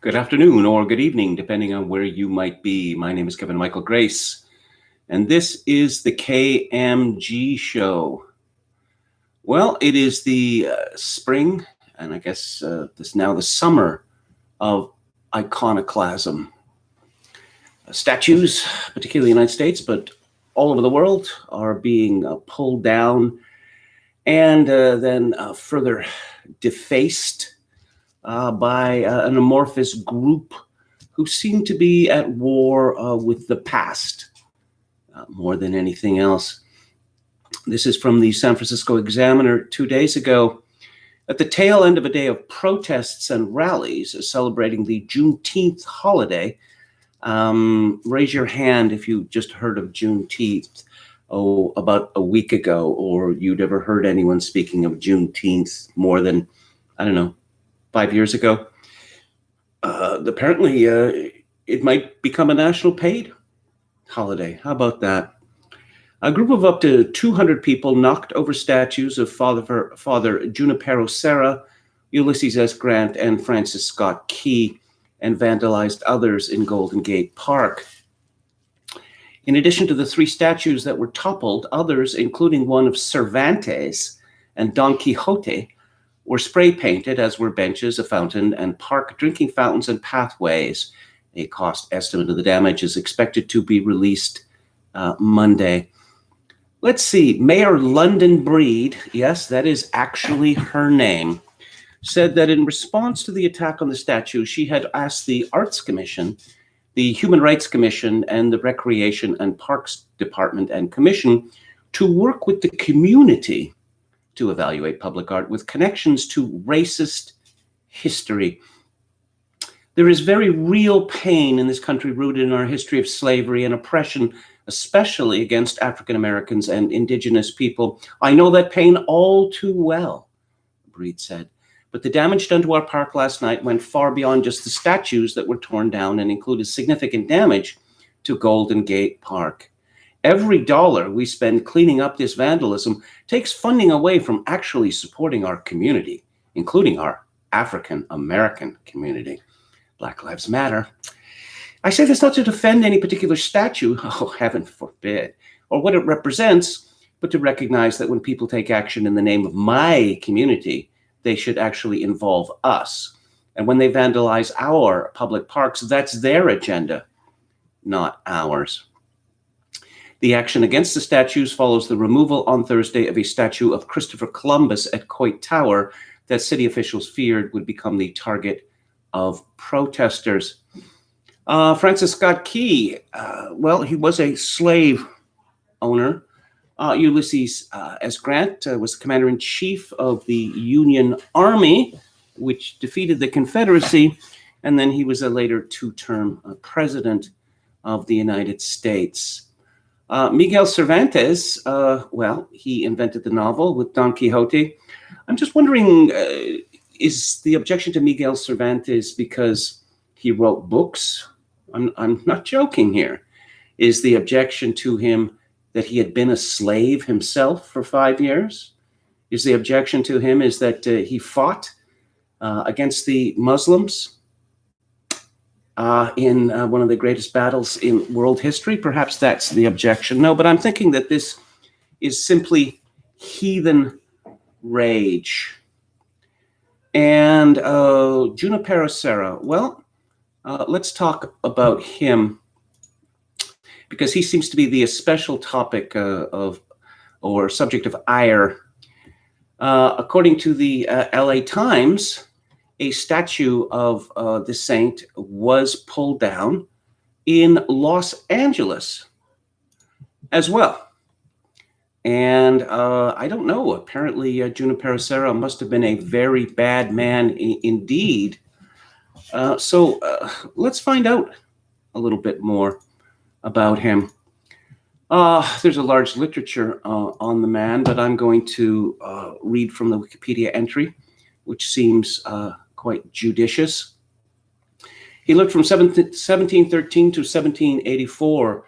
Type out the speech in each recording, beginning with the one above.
Good afternoon or good evening, depending on where you might be. My name is Kevin Michael Grace, and this is the KMG Show. Well, it is the spring, and I guess this now the summer of iconoclasm. Statues, particularly in the United States, but all over the world, are being pulled down and then further defaced by an amorphous group who seem to be at war with the past more than anything else. This is from the San Francisco Examiner 2 days ago. At the tail end of a day of protests and rallies celebrating the Juneteenth holiday, raise your hand if you just heard of Juneteenth about a week ago, or you'd ever heard anyone speaking of Juneteenth more than, 5 years ago. Apparently, it might become a national paid holiday. How about that? A group of up to 200 people knocked over statues of Father Junipero Serra, Ulysses S. Grant, and Francis Scott Key, and vandalized others in Golden Gate Park. In addition to the 3 statues that were toppled, others, including one of Cervantes and Don Quixote, were spray painted, as were benches, a fountain, and park drinking fountains and pathways. A cost estimate of the damage is expected to be released Monday. Let's see. Mayor London Breed, yes, that is actually her name, said that in response to the attack on the statue, she had asked the Arts Commission, the Human Rights Commission, and the Recreation and Parks Department and Commission to work with the community to evaluate public art with connections to racist history. There is very real pain in this country rooted in our history of slavery and oppression, especially against African Americans and indigenous people. I know that pain all too well, Breed said. But the damage done to our park last night went far beyond just the statues that were torn down and included significant damage to Golden Gate Park. Every dollar we spend cleaning up this vandalism takes funding away from actually supporting our community, including our African American community. Black Lives Matter. I say this not to defend any particular statue, oh, heaven forbid, or what it represents, but to recognize that when people take action in the name of my community, they should actually involve us. And when they vandalize our public parks, that's their agenda, not ours. The action against the statues follows the removal on Thursday of a statue of Christopher Columbus at Coit Tower that city officials feared would become the target of protesters. Francis Scott Key, he was a slave owner. Ulysses S. Grant was commander-in-chief of the Union Army, which defeated the Confederacy, and then he was a later 2-term president of the United States. Miguel Cervantes, he invented the novel with Don Quixote. I'm just wondering, is the objection to Miguel Cervantes because he wrote books? I'm not joking here. Is the objection to him that he had been a slave himself for 5 years? Is the objection to him is that he fought against the Muslims in one of the greatest battles in world history? Perhaps that's the objection. No, but I'm thinking that this is simply heathen rage. And Junipero Serra, let's talk about him, because he seems to be the special topic or subject of ire. According to the LA Times, a statue of the saint was pulled down in Los Angeles as well. And I don't know, apparently Junipero Serra must have been a very bad man indeed. So let's find out a little bit more about him. There's a large literature on the man, but I'm going to read from the Wikipedia entry, which seems quite judicious. He lived from 1713 to 1784.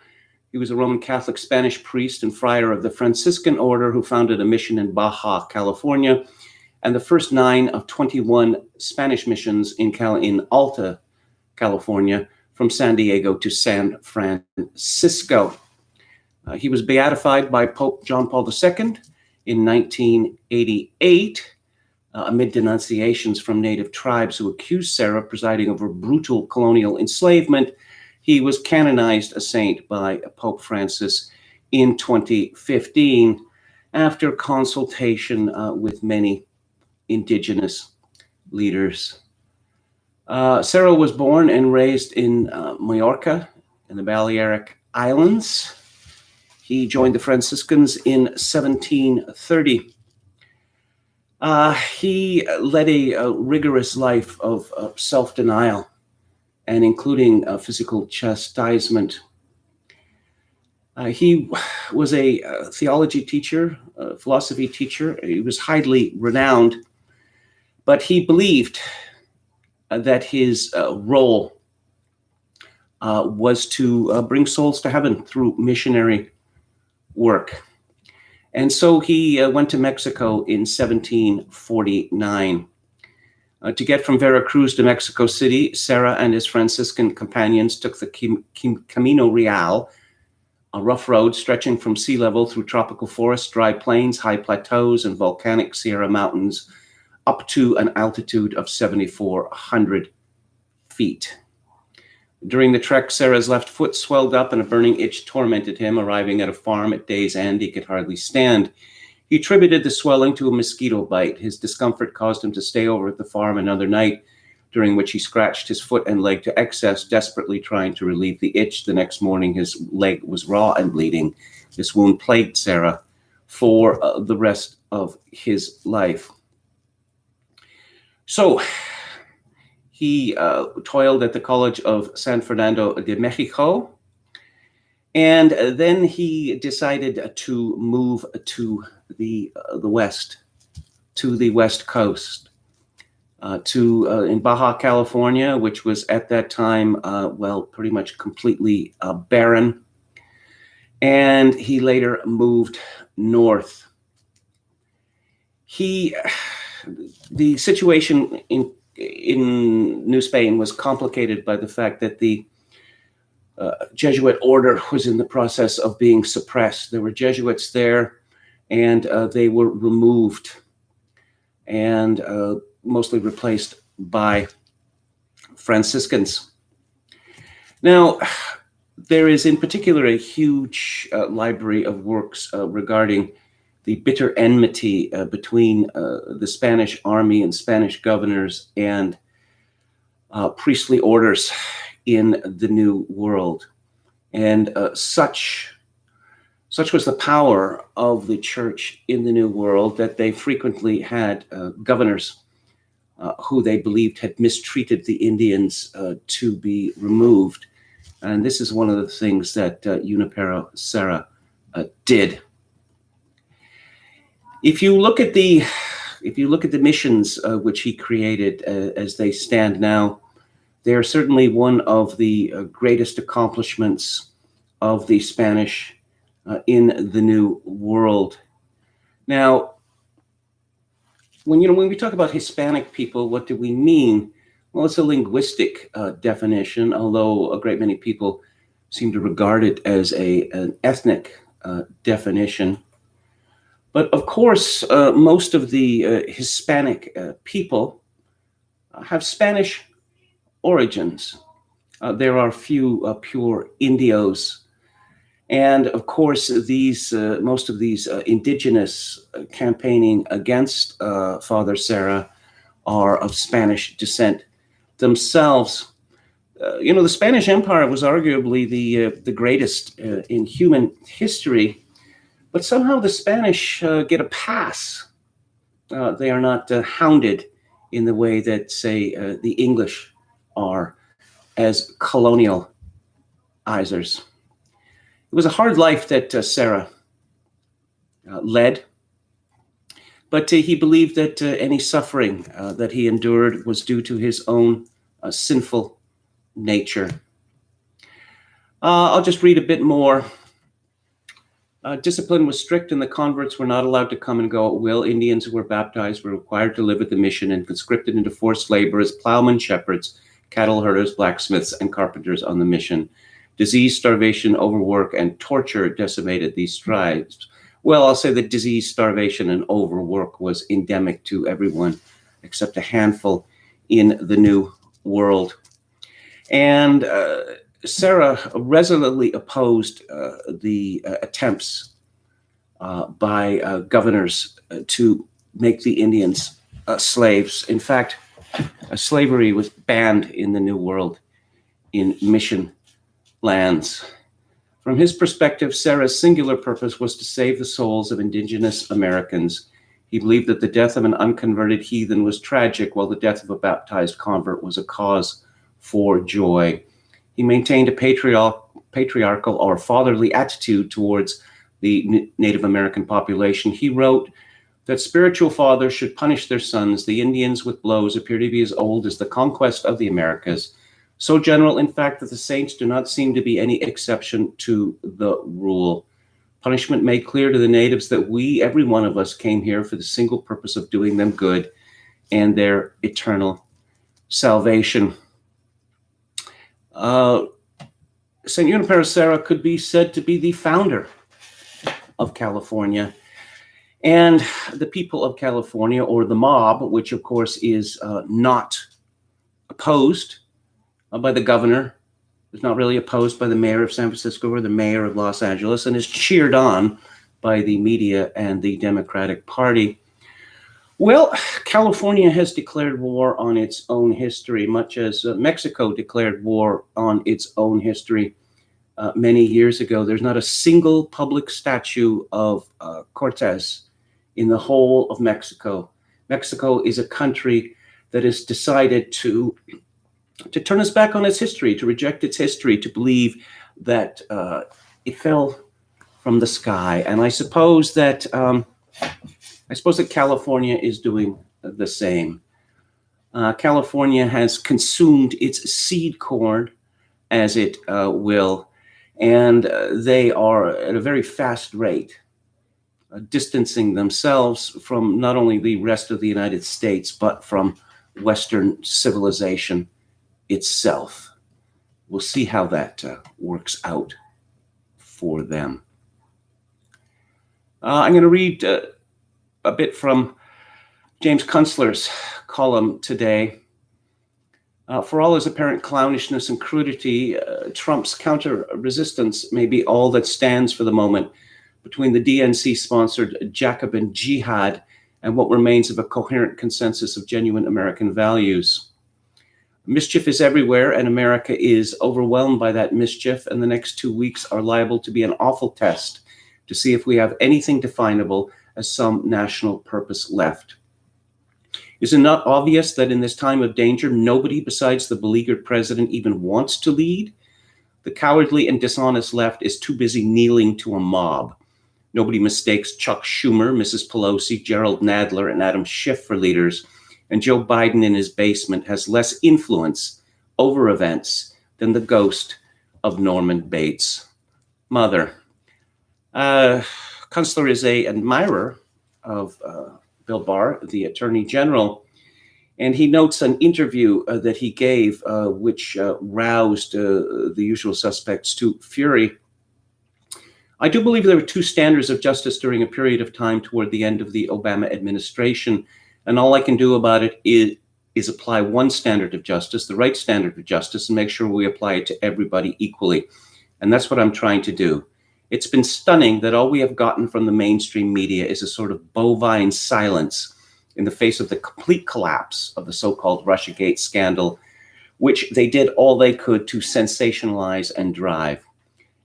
He was a Roman Catholic Spanish priest and friar of the Franciscan order who founded a mission in Baja California and the first 9 of 21 Spanish missions in Alta California, from San Diego to San Francisco. He was beatified by Pope John Paul II in 1988, amid denunciations from native tribes who accused Serra of presiding over brutal colonial enslavement. He was canonized a saint by Pope Francis in 2015 after consultation with many indigenous leaders. Serra was born and raised in Majorca in the Balearic Islands. He joined the Franciscans in 1730. He led a rigorous life of self-denial, and including physical chastisement. He was a theology teacher, a philosophy teacher. He was highly renowned, but he believed that his role was to bring souls to heaven through missionary work. And so he went to Mexico in 1749. To get from Veracruz to Mexico City, Serra and his Franciscan companions took the Camino Real, a rough road stretching from sea level through tropical forests, dry plains, high plateaus, and volcanic Sierra Mountains, up to an altitude of 7,400 feet. During the trek, Serra's left foot swelled up and a burning itch tormented him. Arriving at a farm at day's end, he could hardly stand. He attributed the swelling to a mosquito bite. His discomfort caused him to stay over at the farm another night, during which he scratched his foot and leg to excess, desperately trying to relieve the itch. The next morning, his leg was raw and bleeding. This wound plagued Serra for the rest of his life. So he toiled at the College of San Fernando de Mexico, and then he decided to move to the west, to the West Coast, in Baja California, which was at that time, pretty much completely barren. And he later moved north. The situation in New Spain was complicated by the fact that the Jesuit order was in the process of being suppressed. There were Jesuits there, and they were removed and mostly replaced by Franciscans. Now, there is in particular a huge library of works regarding the bitter enmity between the Spanish army and Spanish governors and priestly orders in the New World. And such was the power of the church in the New World that they frequently had governors who they believed had mistreated the Indians to be removed. And this is one of the things that Junipero Serra did. If you look at the missions which he created as they stand now, they are certainly one of the greatest accomplishments of the Spanish in the New World. Now, when we talk about Hispanic people, what do we mean? Well, it's a linguistic definition, although a great many people seem to regard it as an ethnic definition. But of course, most of the Hispanic people have Spanish origins. There are few pure Indios. And of course, most of these indigenous campaigning against Father Serra are of Spanish descent themselves. The Spanish Empire was arguably the greatest in human history, but somehow the Spanish get a pass. They are not hounded in the way that, say, the English are as colonializers. It was a hard life that Serra led, but he believed that any suffering that he endured was due to his own sinful nature. I'll just read a bit more. Discipline was strict and the converts were not allowed to come and go at will. Indians who were baptized were required to live at the mission and conscripted into forced labor as plowmen, shepherds, cattle herders, blacksmiths, and carpenters on the mission. Disease, starvation, overwork, and torture decimated these tribes. Well, I'll say that disease, starvation, and overwork was endemic to everyone except a handful in the New World. And Sarah resolutely opposed the attempts by governors to make the Indians slaves. In fact, slavery was banned in the New World in mission lands. From his perspective, Sarah's singular purpose was to save the souls of indigenous Americans. He believed that the death of an unconverted heathen was tragic, while the death of a baptized convert was a cause for joy. He maintained a patriarchal or fatherly attitude towards the Native American population. He wrote that spiritual fathers should punish their sons. The Indians with blows appear to be as old as the conquest of the Americas. So general, in fact, that the saints do not seem to be any exception to the rule. Punishment made clear to the natives that we, every one of us, came here for the single purpose of doing them good and their eternal salvation. St. Junipero Serra could be said to be the founder of California. And the people of California, or the mob, which of course is not opposed by the governor, is not really opposed by the mayor of San Francisco or the mayor of Los Angeles, and is cheered on by the media and the Democratic Party. Well, California has declared war on its own history, much as Mexico declared war on its own history many years ago. There's not a single public statue of Cortez in the whole of Mexico. Mexico is a country that has decided to turn us back on its history, to reject its history, to believe that it fell from the sky. And I suppose that California is doing the same. California has consumed its seed corn, as it will, and they are at a very fast rate distancing themselves from not only the rest of the United States, but from Western civilization itself. We'll see how that works out for them. I'm going to read a bit from James Kunstler's column today. For all his apparent clownishness and crudity, Trump's counter-resistance may be all that stands for the moment between the DNC-sponsored Jacobin jihad and what remains of a coherent consensus of genuine American values. Mischief is everywhere, and America is overwhelmed by that mischief, and the next 2 weeks are liable to be an awful test to see if we have anything definable as some national purpose left. Is it not obvious that in this time of danger, nobody besides the beleaguered president even wants to lead? The cowardly and dishonest left is too busy kneeling to a mob. Nobody mistakes Chuck Schumer, Mrs. Pelosi, Gerald Nadler, and Adam Schiff for leaders, and Joe Biden in his basement has less influence over events than the ghost of Norman Bates' mother. Kunstler is an admirer of Bill Barr, the Attorney General, and he notes an interview that he gave, which roused the usual suspects to fury. I do believe there were two standards of justice during a period of time toward the end of the Obama administration, and all I can do about it is apply one standard of justice, the right standard of justice, and make sure we apply it to everybody equally. And that's what I'm trying to do. It's been stunning that all we have gotten from the mainstream media is a sort of bovine silence in the face of the complete collapse of the so-called Russiagate scandal, which they did all they could to sensationalize and drive.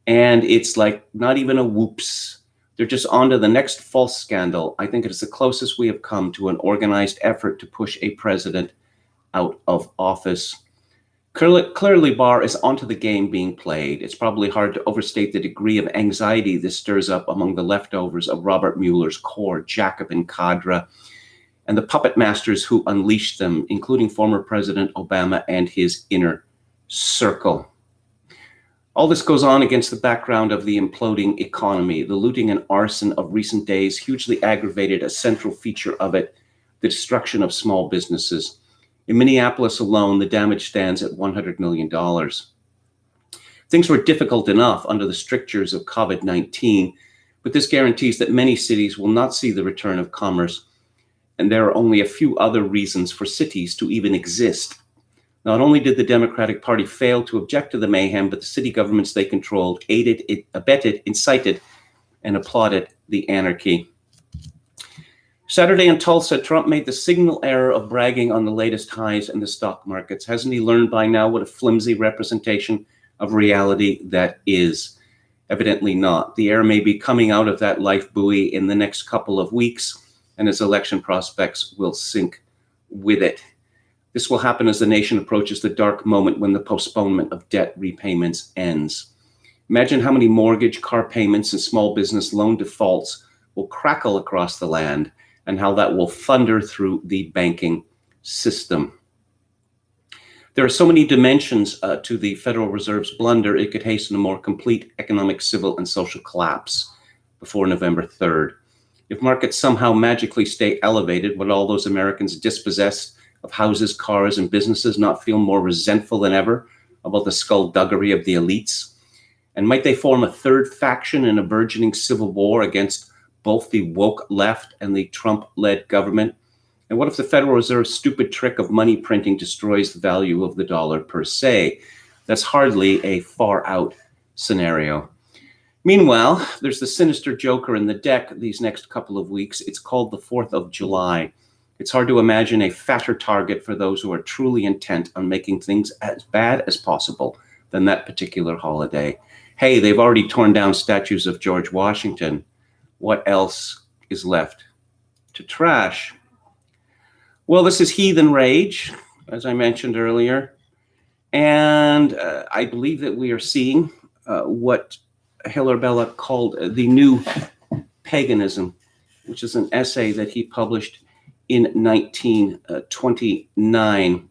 And it's like not even a whoops. They're just on to the next false scandal. I think it is the closest we have come to an organized effort to push a president out of office. Clearly, Barr is onto the game being played. It's probably hard to overstate the degree of anxiety this stirs up among the leftovers of Robert Mueller's core Jacobin cadre and the puppet masters who unleashed them, including former President Obama and his inner circle. All this goes on against the background of the imploding economy. The looting and arson of recent days hugely aggravated a central feature of it, the destruction of small businesses. In Minneapolis alone, the damage stands at $100 million. Things were difficult enough under the strictures of COVID-19, but this guarantees that many cities will not see the return of commerce, and there are only a few other reasons for cities to even exist. Not only did the Democratic Party fail to object to the mayhem, but the city governments they controlled aided, abetted, incited, and applauded the anarchy. Saturday in Tulsa, Trump made the signal error of bragging on the latest highs in the stock markets. Hasn't he learned by now what a flimsy representation of reality that is? Evidently not. The air may be coming out of that life buoy in the next couple of weeks, and his election prospects will sink with it. This will happen as the nation approaches the dark moment when the postponement of debt repayments ends. Imagine how many mortgage, car payments, and small business loan defaults will crackle across the land, and how that will thunder through the banking system. There are so many dimensions to the Federal Reserve's blunder, it could hasten a more complete economic, civil, and social collapse before November 3rd. If markets somehow magically stay elevated, would all those Americans dispossessed of houses, cars, and businesses not feel more resentful than ever about the skullduggery of the elites? And might they form a third faction in a burgeoning civil war against both the woke left and the Trump-led government? And what if the Federal Reserve's stupid trick of money printing destroys the value of the dollar per se? That's hardly a far-out scenario. Meanwhile, there's the sinister joker in the deck these next couple of weeks. It's called the 4th of July. It's hard to imagine a fatter target for those who are truly intent on making things as bad as possible than that particular holiday. Hey, they've already torn down statues of George Washington. What else is left to trash? Well, this is heathen rage, as I mentioned earlier. And I believe that we are seeing what Hilaire Belloc called the new paganism, which is an essay that he published in 1929.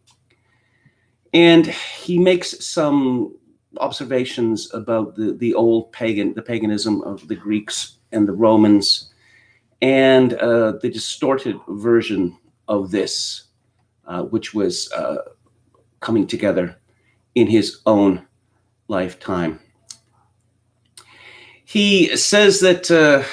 And he makes some observations about the old the paganism of the Greeks and the Romans, and the distorted version of this, which was coming together in his own lifetime. He says that,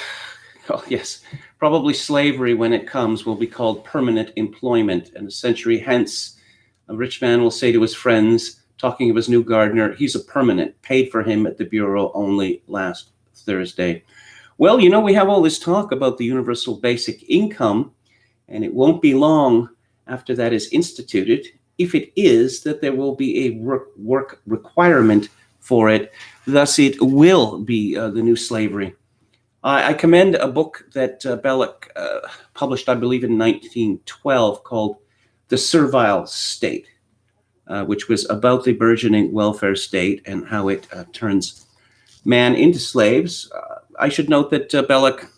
probably slavery when it comes will be called permanent employment, and a century hence, a rich man will say to his friends, talking of his new gardener, he's a permanent, paid for him at the bureau only last Thursday. Well, you know, we have all this talk about the universal basic income, and it won't be long after that is instituted, if it is, that there will be a work requirement for it. Thus, it will be the new slavery. I commend a book that Belloc published, I believe, in 1912 called The Servile State, which was about the burgeoning welfare state and how it turns man into slaves. I should note that Belloc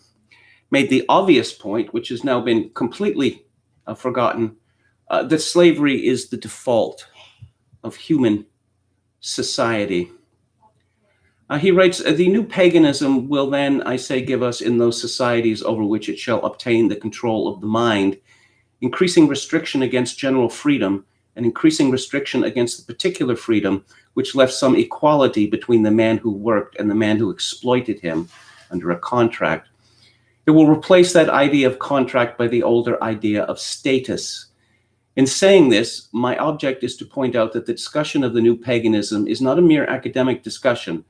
made the obvious point, which has now been completely forgotten, that slavery is the default of human society. He writes, the new paganism will then, I say, give us in those societies over which it shall obtain the control of the mind, increasing restriction against general freedom and increasing restriction against the particular freedom, which left some equality between the man who worked and the man who exploited him under a contract. It will replace that idea of contract by the older idea of status. In saying this, my object is to point out that the discussion of the new paganism is not a mere academic discussion,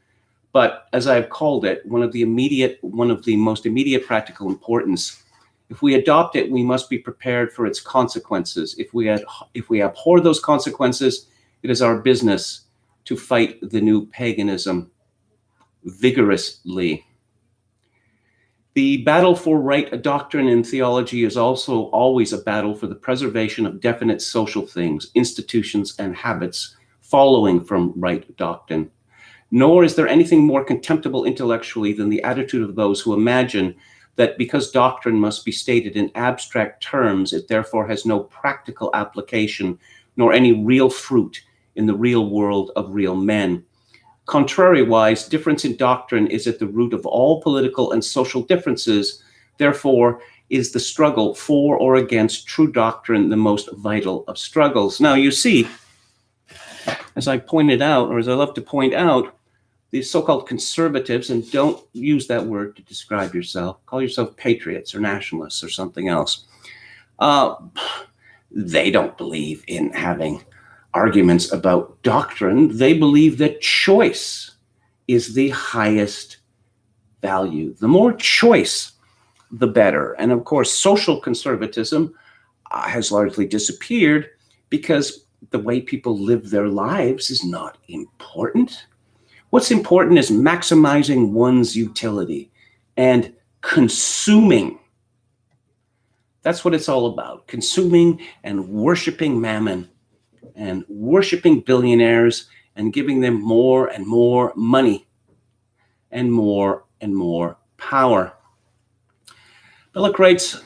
but, as I have called it, one of the most immediate practical importance. If we adopt it, we must be prepared for its consequences. If we abhor those consequences, it is our business to fight the new paganism vigorously. The battle for right doctrine in theology is also always a battle for the preservation of definite social things, institutions, and habits following from right doctrine. Nor is there anything more contemptible intellectually than the attitude of those who imagine that because doctrine must be stated in abstract terms, it therefore has no practical application nor any real fruit in the real world of real men. Contrariwise, difference in doctrine is at the root of all political and social differences. Therefore, is the struggle for or against true doctrine the most vital of struggles. Now, you see, as I pointed out, or as I love to point out, these so-called conservatives, and don't use that word to describe yourself, call yourself patriots or nationalists or something else. They don't believe in having arguments about doctrine. They believe that choice is the highest value. The more choice, the better. And of course, social conservatism has largely disappeared because the way people live their lives is not important. What's important is maximizing one's utility and consuming. That's what it's all about, consuming and worshiping mammon and worshiping billionaires and giving them more and more money and more power. Belloc writes,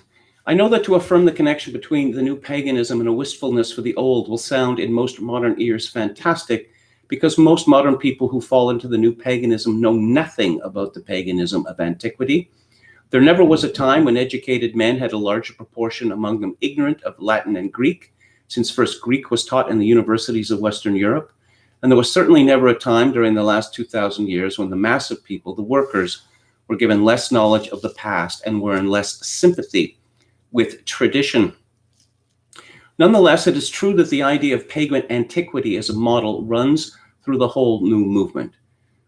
I know that to affirm the connection between the new paganism and a wistfulness for the old will sound in most modern ears fantastic, because most modern people who fall into the new paganism know nothing about the paganism of antiquity. There never was a time when educated men had a larger proportion among them ignorant of Latin and Greek, since first Greek was taught in the universities of Western Europe. And there was certainly never a time during the last 2,000 years when the mass of people, the workers, were given less knowledge of the past and were in less sympathy with tradition. Nonetheless, it is true that the idea of pagan antiquity as a model runs through the whole new movement.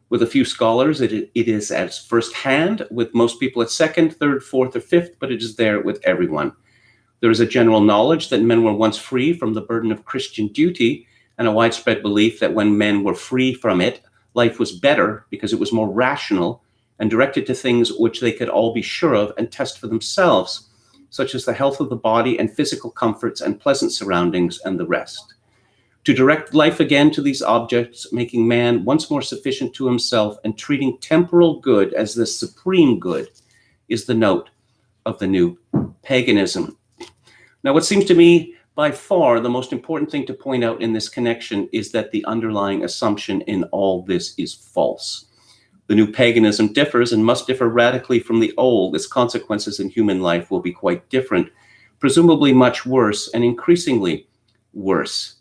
With a few scholars, it is at first hand, with most people at second, third, fourth, or fifth, but it is there with everyone. There is a general knowledge that men were once free from the burden of Christian duty, and a widespread belief that when men were free from it, life was better because it was more rational and directed to things which they could all be sure of and test for themselves, such as the health of the body and physical comforts and pleasant surroundings and the rest. To direct life again to these objects, making man once more sufficient to himself and treating temporal good as the supreme good, is the note of the new paganism. Now, what seems to me by far the most important thing to point out in this connection is that the underlying assumption in all this is false. The new paganism differs and must differ radically from the old. Its consequences in human life will be quite different, presumably much worse and increasingly worse.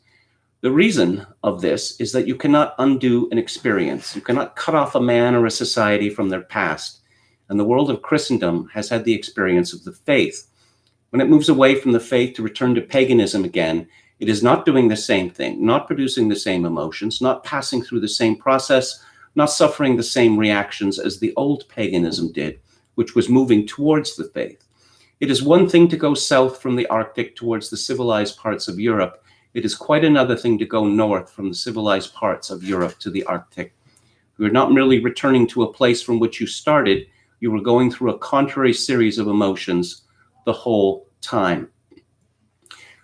The reason of this is that you cannot undo an experience. You cannot cut off a man or a society from their past. And the world of Christendom has had the experience of the faith. When it moves away from the faith to return to paganism again, it is not doing the same thing, not producing the same emotions, not passing through the same process, not suffering the same reactions as the old paganism did, which was moving towards the faith. It is one thing to go south from the Arctic towards the civilized parts of Europe. It is quite another thing to go north from the civilized parts of Europe to the Arctic. You are not merely returning to a place from which you started, you were going through a contrary series of emotions the whole time.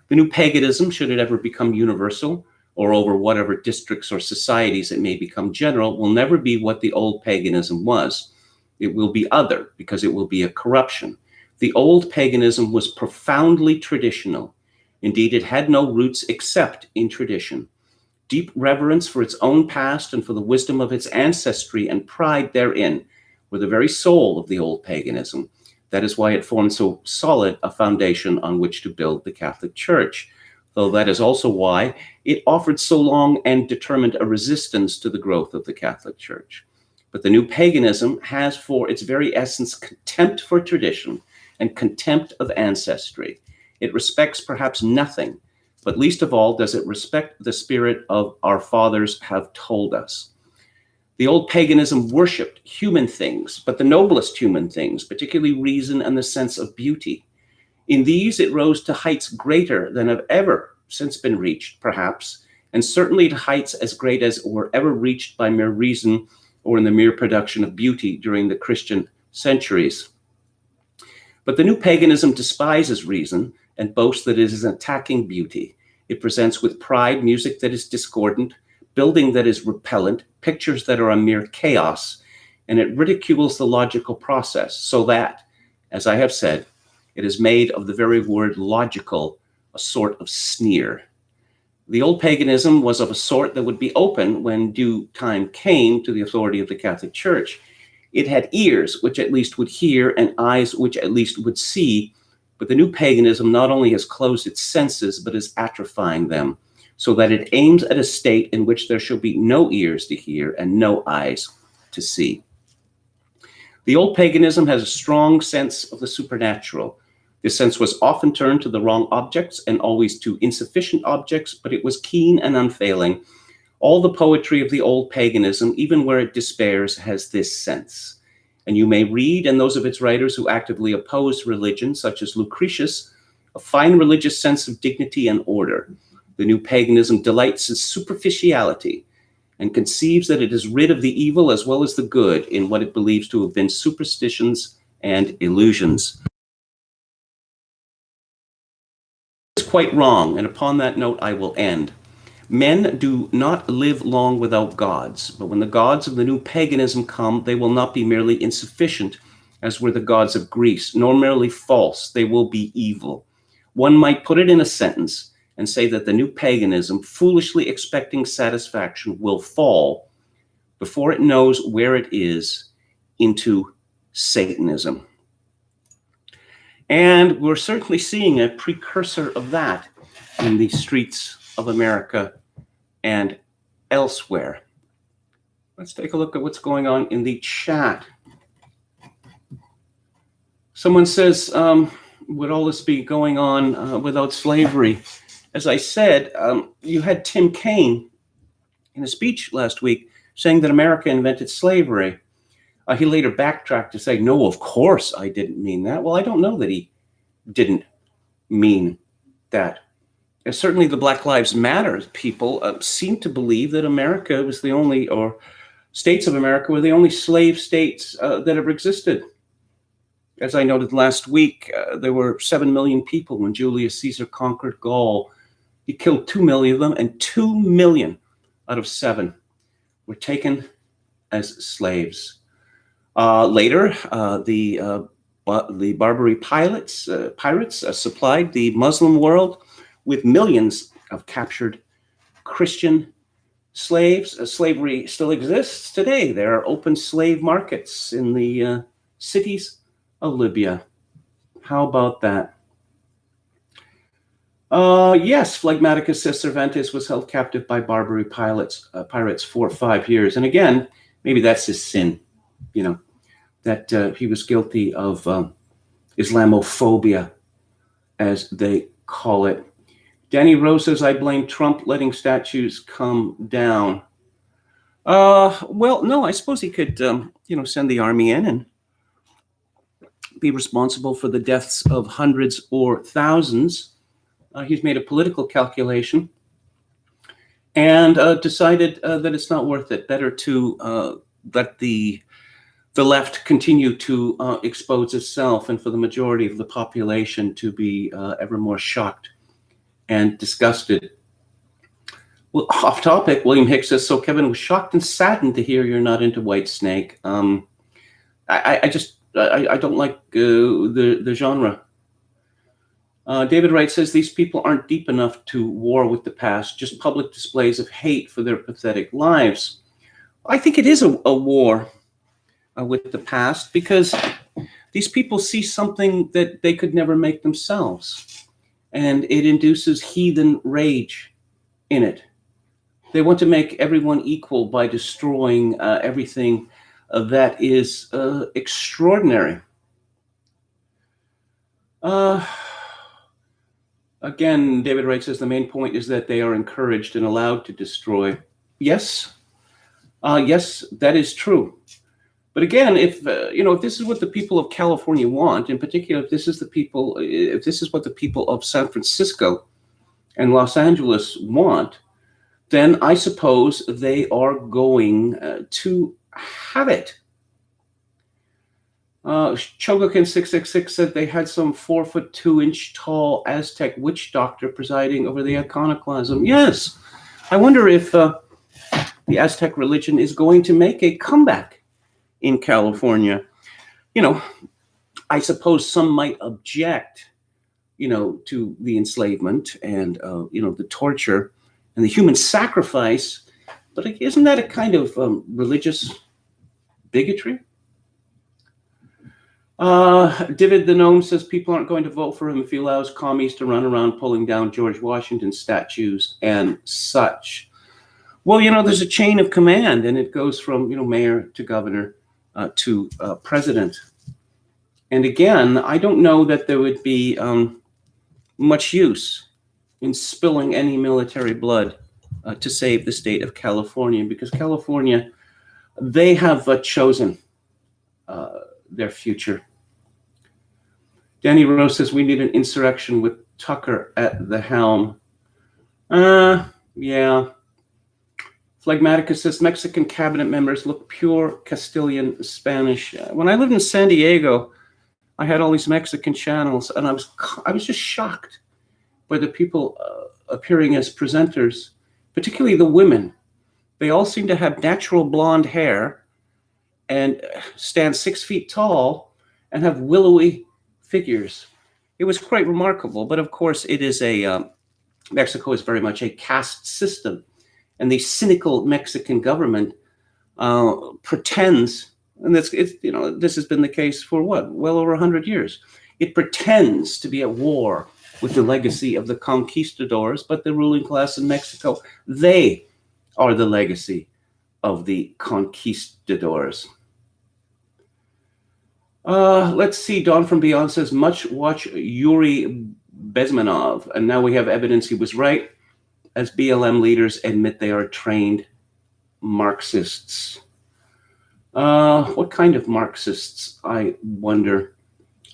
The new paganism, should it ever become universal, or over whatever districts or societies it may become general, will never be what the old paganism was. It will be other, because it will be a corruption. The old paganism was profoundly traditional. Indeed, it had no roots except in tradition. Deep reverence for its own past and for the wisdom of its ancestry and pride therein were the very soul of the old paganism. That is why it formed so solid a foundation on which to build the Catholic Church, though that is also why it offered so long and determined a resistance to the growth of the Catholic Church. But the new paganism has for its very essence contempt for tradition and contempt of ancestry. It respects perhaps nothing, but least of all does it respect the spirit of our fathers have told us. The old paganism worshipped human things, but the noblest human things, particularly reason and the sense of beauty. In these, it rose to heights greater than have ever since been reached, perhaps, and certainly to heights as great as were ever reached by mere reason or in the mere production of beauty during the Christian centuries. But the new paganism despises reason and boasts that it is attacking beauty. It presents with pride music that is discordant, building that is repellent, pictures that are a mere chaos, and it ridicules the logical process so that, as I have said, it is made of the very word logical a sort of sneer. The old paganism was of a sort that would be open when due time came to the authority of the Catholic Church. It had ears, which at least would hear, and eyes, which at least would see. But the new paganism not only has closed its senses, but is atrophying them, so that it aims at a state in which there shall be no ears to hear and no eyes to see. The old paganism has a strong sense of the supernatural. This sense was often turned to the wrong objects and always to insufficient objects, but it was keen and unfailing. All the poetry of the old paganism, even where it despairs, has this sense. And you may read in those of its writers who actively opposed religion, such as Lucretius, a fine religious sense of dignity and order. The new paganism delights in superficiality and conceives that it is rid of the evil as well as the good in what it believes to have been superstitions and illusions. It's quite wrong, and upon that note I will end. Men do not live long without gods, but when the gods of the new paganism come, they will not be merely insufficient, as were the gods of Greece, nor merely false, they will be evil. One might put it in a sentence and say that the new paganism, foolishly expecting satisfaction, will fall before it knows where it is into Satanism. And we're certainly seeing a precursor of that in the streets of America and elsewhere. Let's take a look at what's going on in the chat. Someone says, would all this be going on without slavery? As I said, you had Tim Kaine in a speech last week saying that America invented slavery. He later backtracked to say, no, of course I didn't mean that. Well, I don't know that he didn't mean that. Certainly the Black Lives Matter people seem to believe that America was the only, or states of America were the only slave states that ever existed. As I noted last week, there were 7 million people when Julius Caesar conquered Gaul. He killed 2 million of them, and 2 million out of 7 were taken as slaves. Later, the Barbary pirates supplied the Muslim world with millions of captured Christian slaves. Slavery still exists today. There are open slave markets in the cities of Libya. How about that? Yes, Phlegmaticus says Cervantes was held captive by Barbary pirates for 5 years. And again, maybe that's his sin, that he was guilty of Islamophobia, as they call it. Danny Rose says, I blame Trump letting statues come down. Well, no, I suppose he could, send the army in and be responsible for the deaths of hundreds or thousands. He's made a political calculation and decided that it's not worth it. Better to let the left continue to expose itself, and for the majority of the population to be ever more shocked and disgusted. Well, off topic, William Hicks says, so Kevin was shocked and saddened to hear you're not into Whitesnake. I don't like the genre. David Wright says these people aren't deep enough to war with the past, just public displays of hate for their pathetic lives. I think it is a war with the past, because these people see something that they could never make themselves, and it induces heathen rage in it. They want to make everyone equal by destroying everything that is extraordinary. Again, David Wright says the main point is that they are encouraged and allowed to destroy. Yes, that is true. But again, if this is what the people of California want, in particular, if this is what the people of San Francisco and Los Angeles want, then I suppose they are going to have it. Chogokin 666 said they had some 4'2" tall Aztec witch doctor presiding over the iconoclasm. Yes, I wonder if the Aztec religion is going to make a comeback in California. I suppose some might object, to the enslavement and the torture and the human sacrifice, but isn't that a kind of religious bigotry? David the Gnome says people aren't going to vote for him if he allows commies to run around pulling down George Washington statues and such. Well, there's a chain of command, and it goes from, mayor to governor to president. And again, I don't know that there would be much use in spilling any military blood to save the state of California, because California, they have chosen their future. Danny Rose says we need an insurrection with Tucker at the helm. Yeah. Phlegmaticus says Mexican cabinet members look pure Castilian Spanish. When I lived in San Diego, I had all these Mexican channels, and I was just shocked by the people appearing as presenters, particularly the women. They all seem to have natural blonde hair and stand 6 feet tall and have willowy figures. It was quite remarkable, but of course it is Mexico is very much a caste system, and the cynical Mexican government pretends, and this has been the case for well over 100 years. It pretends to be at war with the legacy of the conquistadors, but the ruling class in Mexico, they are the legacy of the conquistadors. Let's see. Dawn from Beyond says, much watch Yuri Bezmenov, and now we have evidence he was right, as BLM leaders admit they are trained Marxists. What kind of Marxists, I wonder?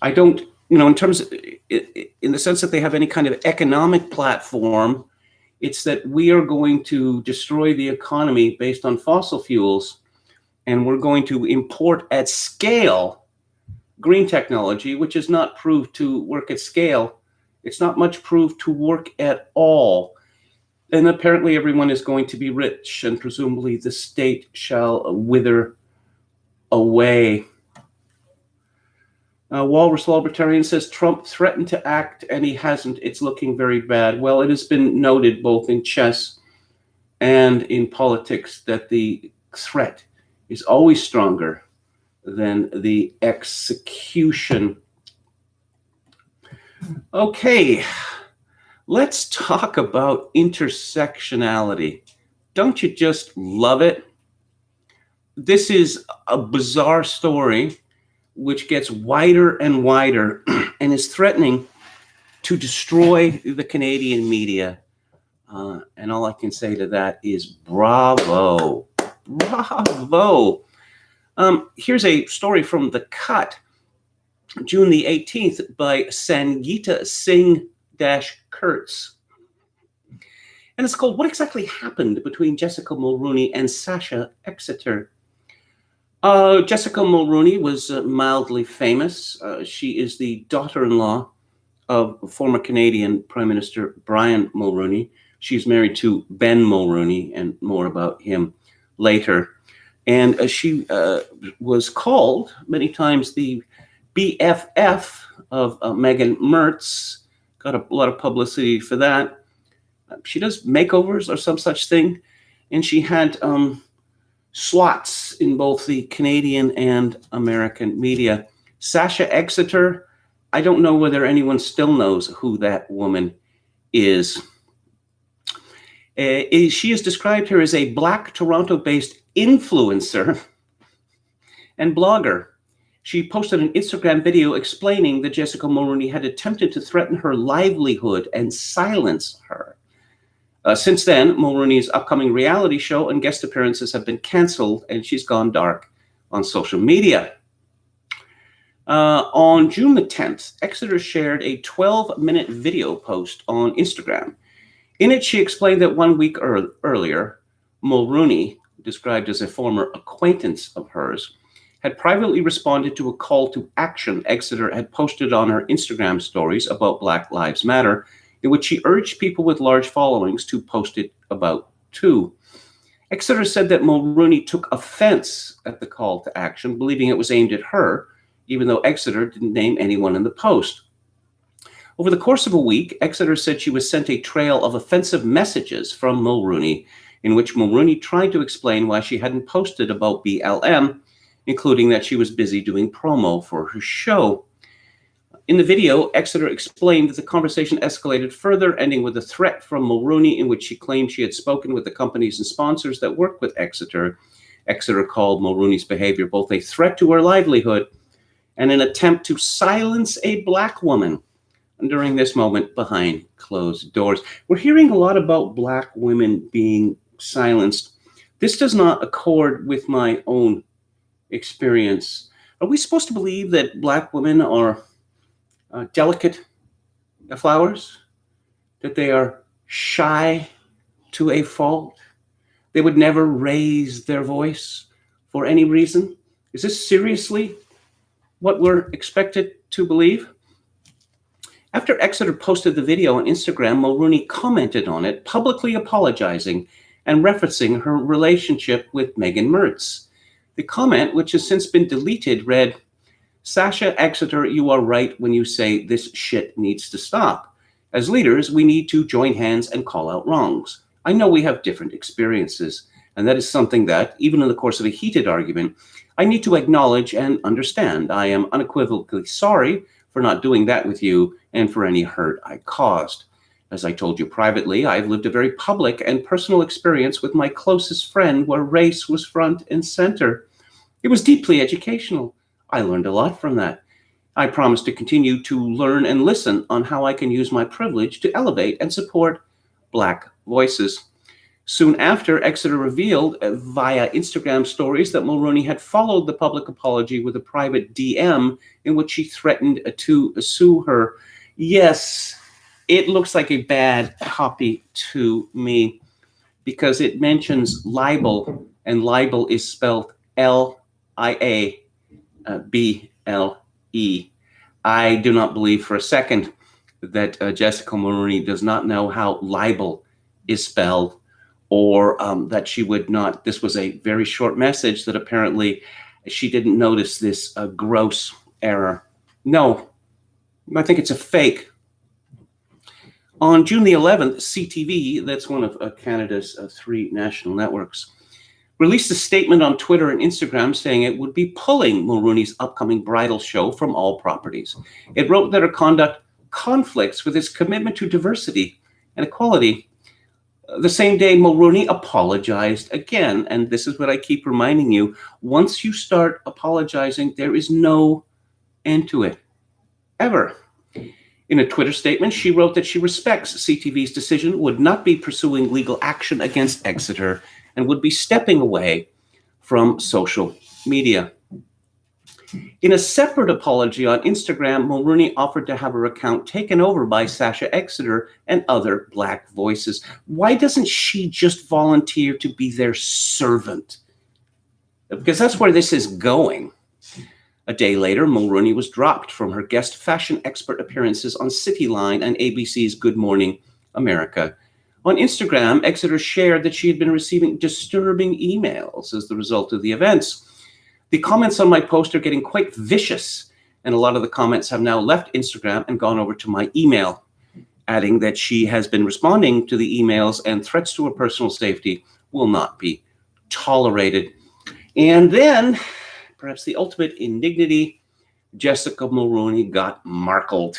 I don't, in terms of, in the sense that they have any kind of economic platform, it's that we are going to destroy the economy based on fossil fuels, and we're going to import at scale green technology, which is not proved to work at scale. It's not much proved to work at all. And apparently everyone is going to be rich, and presumably the state shall wither away. Walrus Libertarian says Trump threatened to act and he hasn't. It's looking very bad. Well, it has been noted both in chess and in politics that the threat is always stronger than the execution. Okay, let's talk about intersectionality. Don't you just love it? This is a bizarre story which gets wider and wider and is threatening to destroy the Canadian media. And all I can say to that is bravo. Bravo. Here's a story from The Cut, June the 18th, by Sangeeta Singh-Kurtz. And it's called What Exactly Happened Between Jessica Mulrooney and Sasha Exeter. Jessica Mulrooney was mildly famous. She is the daughter-in-law of former Canadian Prime Minister Brian Mulroney. She's married to Ben Mulroney, and more about him later. And she was called many times the BFF of Megan Mertz. Got a lot of publicity for that. She does makeovers or some such thing. And she had slots in both the Canadian and American media. Sasha Exeter, I don't know whether anyone still knows who that woman is. She is described here as a Black Toronto-based influencer and blogger. She posted an Instagram video explaining that Jessica Mulrooney had attempted to threaten her livelihood and silence her. Since then, Mulrooney's upcoming reality show and guest appearances have been canceled, and she's gone dark on social media. On June the 10th, Exeter shared a 12-minute video post on Instagram. In it, she explained that 1 week earlier, Mulrooney, described as a former acquaintance of hers, had privately responded to a call to action Exeter had posted on her Instagram stories about Black Lives Matter, in which she urged people with large followings to post it about too. Exeter said that Mulrooney took offense at the call to action, believing it was aimed at her, even though Exeter didn't name anyone in the post. Over the course of a week, Exeter said she was sent a trail of offensive messages from Mulrooney, in which Mulrooney tried to explain why she hadn't posted about BLM including that she was busy doing promo for her show. In the video, Exeter explained that the conversation escalated further, ending with a threat from Mulroney in which she claimed she had spoken with the companies and sponsors that work with Exeter. Exeter called Mulroney's behavior both a threat to her livelihood and an attempt to silence a Black woman during this moment behind closed doors. We're hearing a lot about Black women being silenced. This does not accord with my own experience. Are we supposed to believe that Black women are delicate flowers? That they are shy to a fault? They would never raise their voice for any reason? Is this seriously what we're expected to believe? After Exeter posted the video on Instagram, Mulroney commented on it, publicly apologizing and referencing her relationship with Megan Mertz. The comment, which has since been deleted, read, "Sasha Exeter, you are right when you say this shit needs to stop. As leaders, we need to join hands and call out wrongs. I know we have different experiences, and that is something that, even in the course of a heated argument, I need to acknowledge and understand. I am unequivocally sorry for not doing that with you and for any hurt I caused. As I told you privately, I've lived a very public and personal experience with my closest friend where race was front and center. It was deeply educational. I learned a lot from that. I promise to continue to learn and listen on how I can use my privilege to elevate and support Black voices." Soon after, Exeter revealed via Instagram stories that Mulroney had followed the public apology with a private DM in which she threatened to sue her. Yes, it looks like a bad copy to me because it mentions libel, and libel is spelled Liable. I do not believe for a second that Jessica Mulroney does not know how libel is spelled, or that she would not. This was a very short message that apparently she didn't notice this gross error. No, I think it's a fake. On June the 11th, CTV, that's one of Canada's 3 national networks, released a statement on Twitter and Instagram saying it would be pulling Mulroney's upcoming bridal show from all properties. It wrote that her conduct conflicts with its commitment to diversity and equality. The same day, Mulroney apologized again, and this is what I keep reminding you. Once you start apologizing, there is no end to it, ever. In a Twitter statement, she wrote that she respects CTV's decision, would not be pursuing legal action against Exeter, and would be stepping away from social media. In a separate apology on Instagram, Mulroney offered to have her account taken over by Sasha Exeter and other Black voices. Why doesn't she just volunteer to be their servant? Because that's where this is going. A day later, Mulroney was dropped from her guest fashion expert appearances on Cityline and ABC's Good Morning America. On Instagram, Exeter shared that she had been receiving disturbing emails as the result of the events. The comments on my post are getting quite vicious, and a lot of the comments have now left Instagram and gone over to my email, adding that she has been responding to the emails and threats to her personal safety will not be tolerated. And then, perhaps the ultimate indignity, Jessica Mulroney got markled.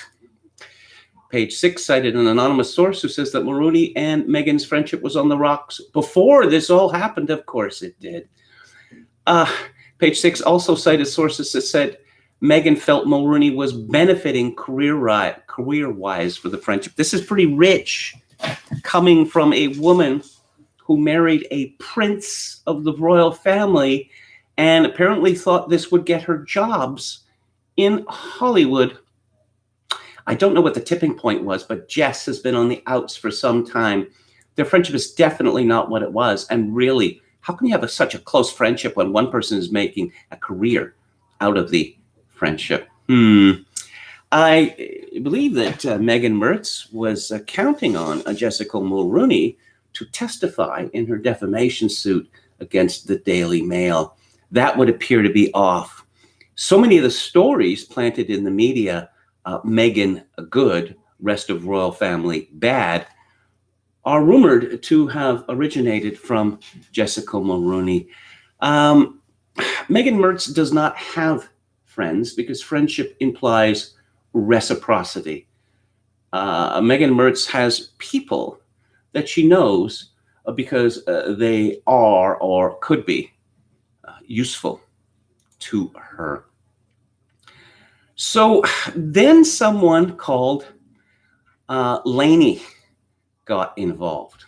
Page 6 cited an anonymous source who says that Mulroney and Megan's friendship was on the rocks before this all happened. Of course it did. Page 6 also cited sources that said Megan felt Mulroney was benefiting career-wise for the friendship. This is pretty rich, coming from a woman who married a prince of the royal family and apparently thought this would get her jobs in Hollywood. I don't know what the tipping point was, but Jess has been on the outs for some time. Their friendship is definitely not what it was. And really, how can you have such a close friendship when one person is making a career out of the friendship? I believe that Megan Mertz was counting on Jessica Mulroney to testify in her defamation suit against the Daily Mail. That would appear to be off. So many of the stories planted in the media, Meghan good, rest of royal family bad, are rumored to have originated from Jessica Mulroney. Megan Mertz does not have friends because friendship implies reciprocity. Megan Mertz has people that she knows because they are or could be useful to her. So then someone called Lainey got involved.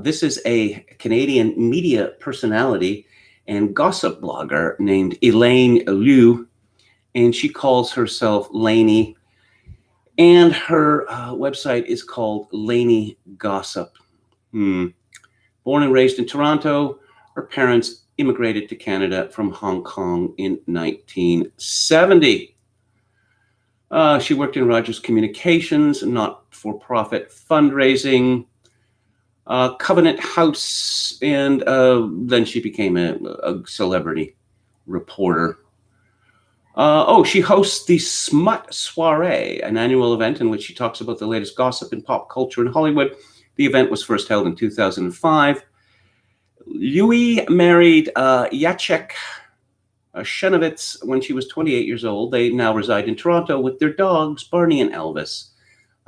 This is a Canadian media personality and gossip blogger named Elaine Liu, and she calls herself Lainey, and her website is called Lainey Gossip. Born and raised in Toronto, her parents immigrated to Canada from Hong Kong in 1970. She worked in Rogers Communications, not-for-profit fundraising, Covenant House, and then she became a celebrity reporter. She hosts the Smut Soiree, an annual event in which she talks about the latest gossip in pop culture in Hollywood. The event was first held in 2005. Louis married Jacek Shenovitz when she was 28 years old. They now reside in Toronto with their dogs, Barney and Elvis.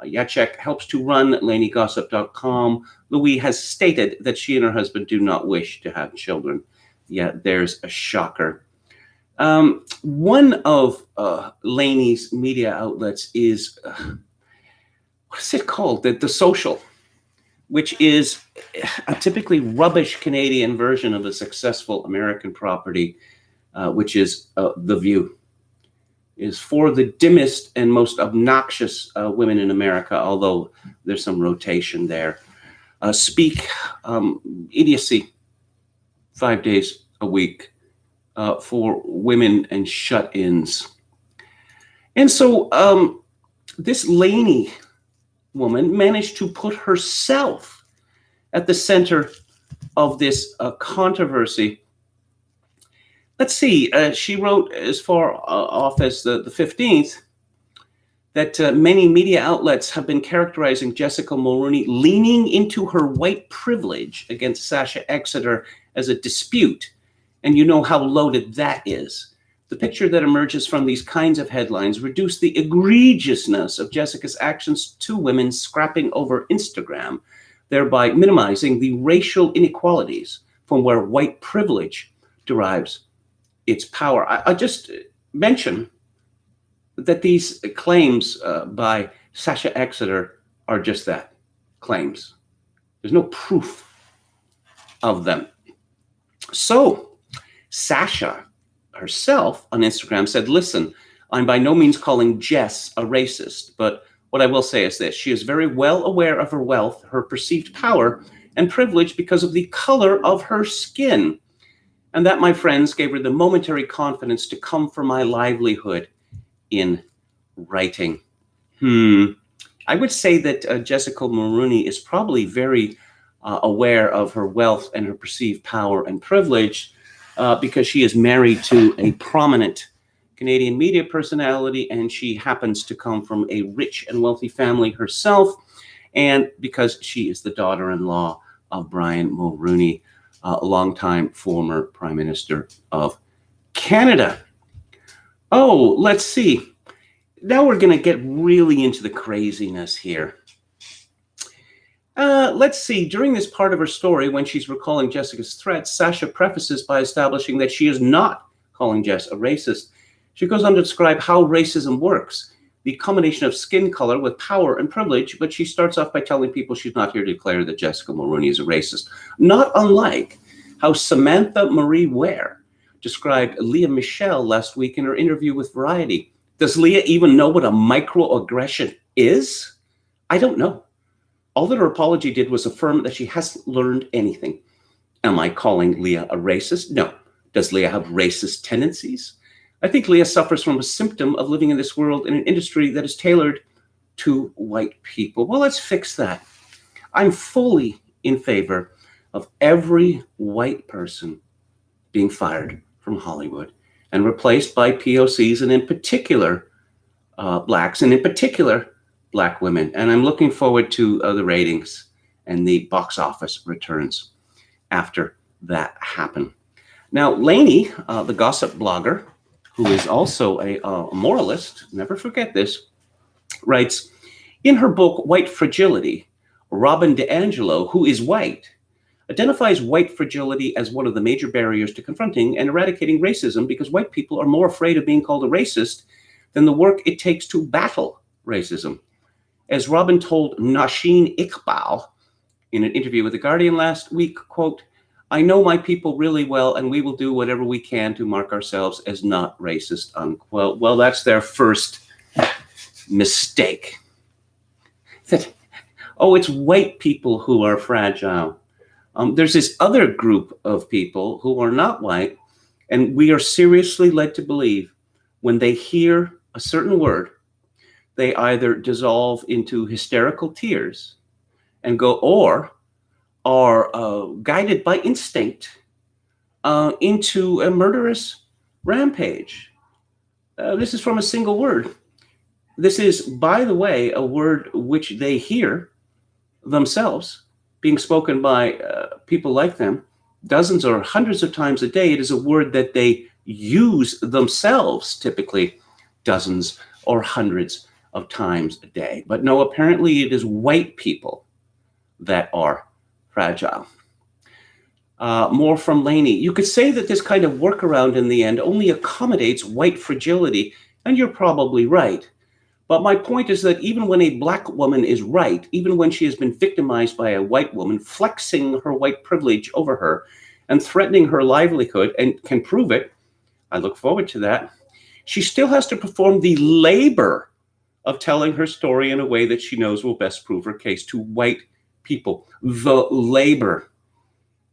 Jacek helps to run LaineyGossip.com. Louis has stated that she and her husband do not wish to have children. Yeah, there's a shocker. One of Lainey's media outlets is, what is it called? The Social, which is a typically rubbish Canadian version of a successful American property, which is The View. Is for the dimmest and most obnoxious women in America, although there's some rotation there. Speak idiocy 5 days a week for women and shut-ins. And so this Lainey woman managed to put herself at the center of this controversy. Let's see, she wrote as far off as the 15th that many media outlets have been characterizing Jessica Mulroney leaning into her white privilege against Sasha Exeter as a dispute. And you know how loaded that is. The picture that emerges from these kinds of headlines reduce the egregiousness of Jessica's actions to women scrapping over Instagram, thereby minimizing the racial inequalities from where white privilege derives its power. I just mention that these claims by Sasha Exeter are just that, claims. There's no proof of them. So Sasha herself on Instagram said, listen, I'm by no means calling Jess a racist, but what I will say is this: she is very well aware of her wealth, her perceived power, and privilege because of the color of her skin. And that, my friends, gave her the momentary confidence to come for my livelihood in writing. I would say that Jessica Mulroney is probably very aware of her wealth and her perceived power and privilege because she is married to a prominent Canadian media personality, and she happens to come from a rich and wealthy family herself, and because she is the daughter-in-law of Brian Mulroney, a longtime former Prime Minister of Canada. Oh, let's see. Now we're going to get really into the craziness here. Let's see. During this part of her story, when she's recalling Jessica's threats, Sasha prefaces by establishing that she is not calling Jess a racist. She goes on to describe how racism works, the combination of skin color with power and privilege, but she starts off by telling people she's not here to declare that Jessica Mulroney is a racist. Not unlike how Samantha Marie Ware described Leah Michelle last week in her interview with Variety. Does Leah even know what a microaggression is? I don't know. All that her apology did was affirm that she hasn't learned anything. Am I calling Leah a racist? No. Does Leah have racist tendencies? I think Leah suffers from a symptom of living in this world in an industry that is tailored to white people. Well, let's fix that. I'm fully in favor of every white person being fired from Hollywood and replaced by POCs, and in particular, blacks, and in particular, black women. And I'm looking forward to the ratings and the box office returns after that happen. Now, Lainey, the gossip blogger, who is also a moralist, never forget this, writes, in her book, White Fragility, Robin DiAngelo, who is white, identifies white fragility as one of the major barriers to confronting and eradicating racism because white people are more afraid of being called a racist than the work it takes to battle racism. As Robin told Nashin Iqbal in an interview with The Guardian last week, quote, I know my people really well, and we will do whatever we can to mark ourselves as not racist, unquote. Well, that's their first mistake. That, oh, it's white people who are fragile. There's this other group of people who are not white, and we are seriously led to believe when they hear a certain word, they either dissolve into hysterical tears and go, or are guided by instinct into a murderous rampage. This is from a single word. This is, by the way, a word which they hear themselves being spoken by people like them dozens or hundreds of times a day. It is a word that they use themselves, typically dozens or hundreds of times a day. But no, apparently it is white people that are fragile. More from Lainey. You could say that this kind of workaround in the end only accommodates white fragility, and you're probably right. But my point is that even when a black woman is right, even when she has been victimized by a white woman, flexing her white privilege over her and threatening her livelihood, and can prove it, I look forward to that, she still has to perform the labor of telling her story in a way that she knows will best prove her case to white people. The labor.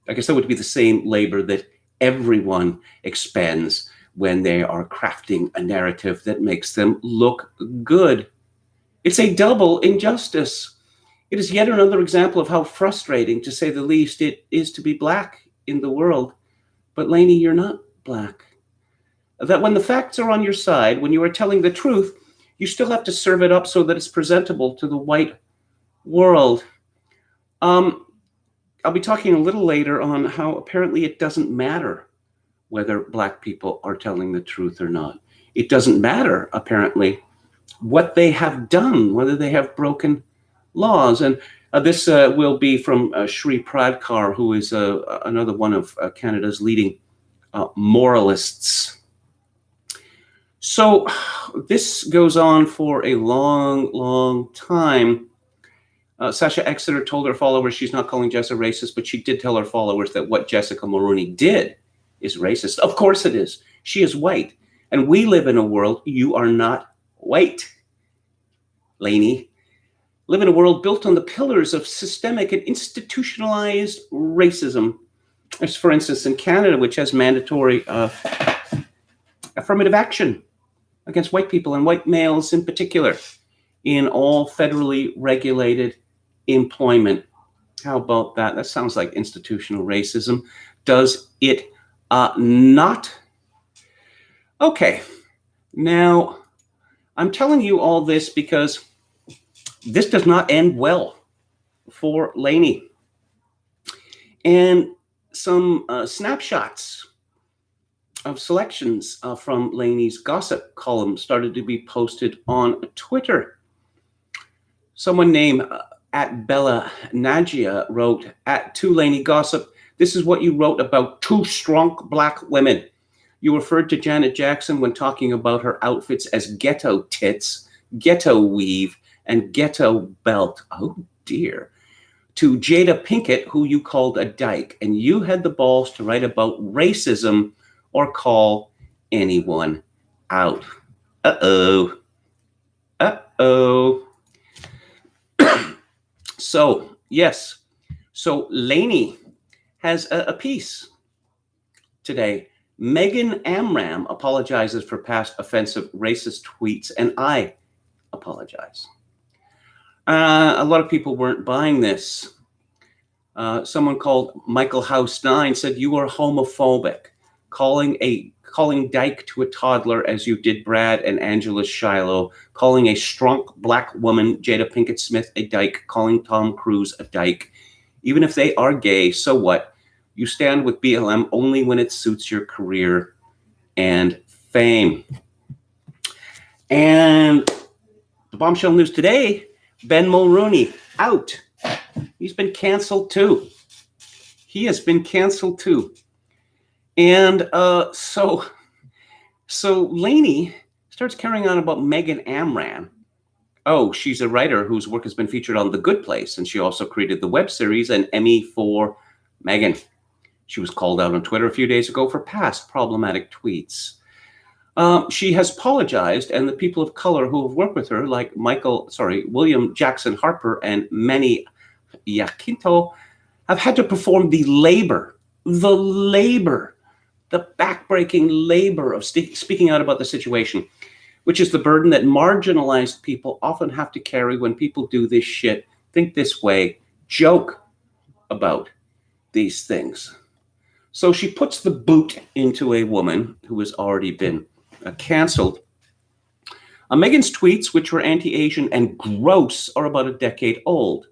I guess that would be the same labor that everyone expends when they are crafting a narrative that makes them look good. It's a double injustice. It is yet another example of how frustrating, to say the least, it is to be black in the world. But Lainey, you're not black. That when the facts are on your side, when you are telling the truth, you still have to serve it up so that it's presentable to the white world. I'll be talking a little later on how apparently it doesn't matter whether black people are telling the truth or not. It doesn't matter, apparently, what they have done, whether they have broken laws. And this will be from Shri Pradkar, who is another one of Canada's leading moralists. So this goes on for a long, long time. Sasha Exeter told her followers she's not calling Jess a racist, but she did tell her followers that what Jessica Mulroney did is racist. Of course it is. She is white. And we live in a world, you are not white, Lainey. Live in a world built on the pillars of systemic and institutionalized racism. As for instance, in Canada, which has mandatory affirmative action against white people and white males in particular in all federally regulated employment. How about that? That sounds like institutional racism. Does it not? Okay. Now, I'm telling you all this because this does not end well for Lainey. And some snapshots of selections from Lainey's gossip column started to be posted on Twitter. Someone named at Bella Nagia wrote, at To Lainey Gossip, this is what you wrote about two strong black women. You referred to Janet Jackson when talking about her outfits as ghetto tits, ghetto weave, and ghetto belt. Oh dear. To Jada Pinkett, who you called a dyke, and you had the balls to write about racism or call anyone out. Uh-oh. Uh-oh. So, yes. So Lainey has a piece today. Megan Amram apologizes for past offensive racist tweets, and I apologize. A lot of people weren't buying this. Someone called Michael House 9 said, you are homophobic, calling dyke to a toddler as you did Brad and Angela Shiloh, calling a strong black woman, Jada Pinkett Smith, a dyke, calling Tom Cruise a dyke. Even if they are gay, so what? You stand with BLM only when it suits your career and fame. And the bombshell news today, Ben Mulroney out. He's been canceled too. He has been canceled too. And so Lainey starts carrying on about Megan Amran. Oh, she's a writer whose work has been featured on The Good Place, and she also created the web series An Emmy for Megan. She was called out on Twitter a few days ago for past problematic tweets. She has apologized, and the people of color who have worked with her, like William Jackson Harper and Manny Jacinto, have had to perform the backbreaking labor of speaking out about the situation, which is the burden that marginalized people often have to carry when people do this shit, think this way, joke about these things. So she puts the boot into a woman who has already been canceled. Megan's tweets, which were anti-Asian and gross, are about a decade old.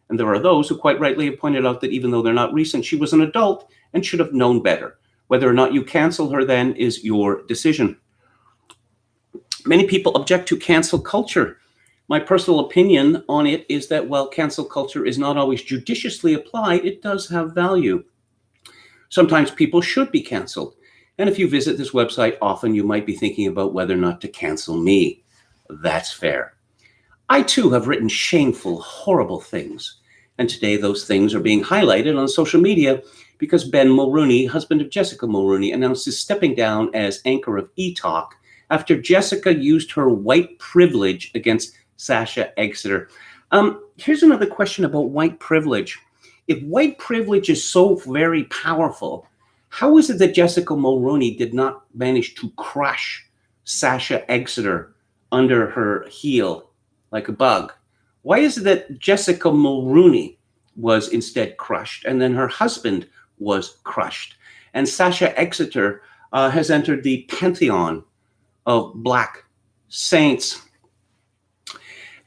And there are those who quite rightly have pointed out that even though they're not recent, she was an adult and should have known better. Whether or not you cancel her then is your decision. Many people object to cancel culture. My personal opinion on it is that while cancel culture is not always judiciously applied, it does have value. Sometimes people should be canceled. And if you visit this website often, you might be thinking about whether or not to cancel me. That's fair. I too have written shameful, horrible things. And today those things are being highlighted on social media because Ben Mulroney, husband of Jessica Mulroney, announced his stepping down as anchor of E-Talk after Jessica used her white privilege against Sasha Exeter. Here's another question about white privilege. If white privilege is so very powerful, how is it that Jessica Mulroney did not manage to crush Sasha Exeter under her heel like a bug? Why is it that Jessica Mulroney was instead crushed and then her husband was crushed? And Sasha Exeter has entered the pantheon of Black saints.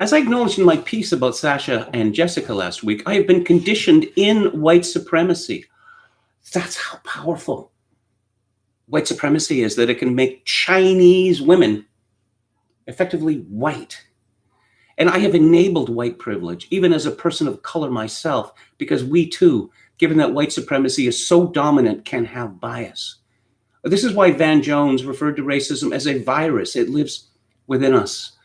As I acknowledged in my piece about Sasha and Jessica last week, I have been conditioned in white supremacy. That's how powerful white supremacy is, that it can make Chinese women effectively white. And I have enabled white privilege, even as a person of color myself, because we too, given that white supremacy is so dominant, can have bias. This is why Van Jones referred to racism as a virus. It lives within us.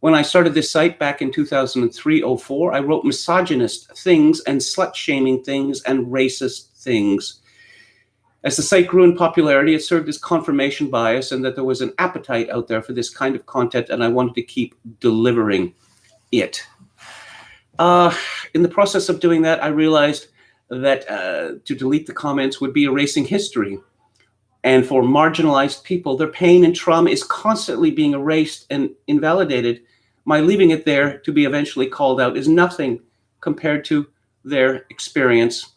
When I started this site back in 2003-04, I wrote misogynist things and slut-shaming things and racist things. As the site grew in popularity, it served as confirmation bias and that there was an appetite out there for this kind of content, and I wanted to keep delivering it. In the process of doing that, I realized that to delete the comments would be erasing history. And for marginalized people, their pain and trauma is constantly being erased and invalidated. My leaving it there to be eventually called out is nothing compared to their experience.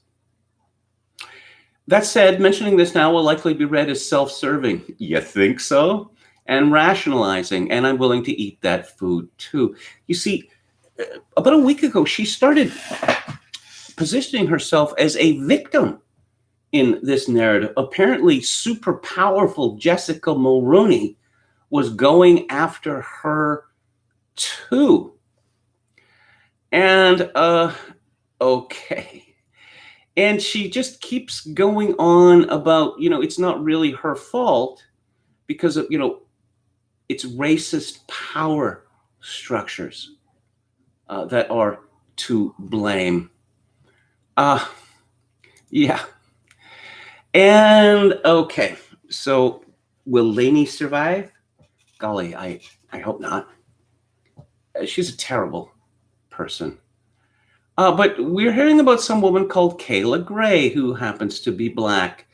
That said, mentioning this now will likely be read as self-serving. You think so? And rationalizing, and I'm willing to eat that food too. You see, about a week ago, she started positioning herself as a victim in this narrative. Apparently, super powerful Jessica Mulroney was going after her too. And, okay. And she just keeps going on about, it's not really her fault because of, it's racist power structures that are to blame. Yeah. And okay, so will Lainey survive? Golly, I hope not. She's a terrible person. But we're hearing about some woman called Kayla Gray who happens to be Black,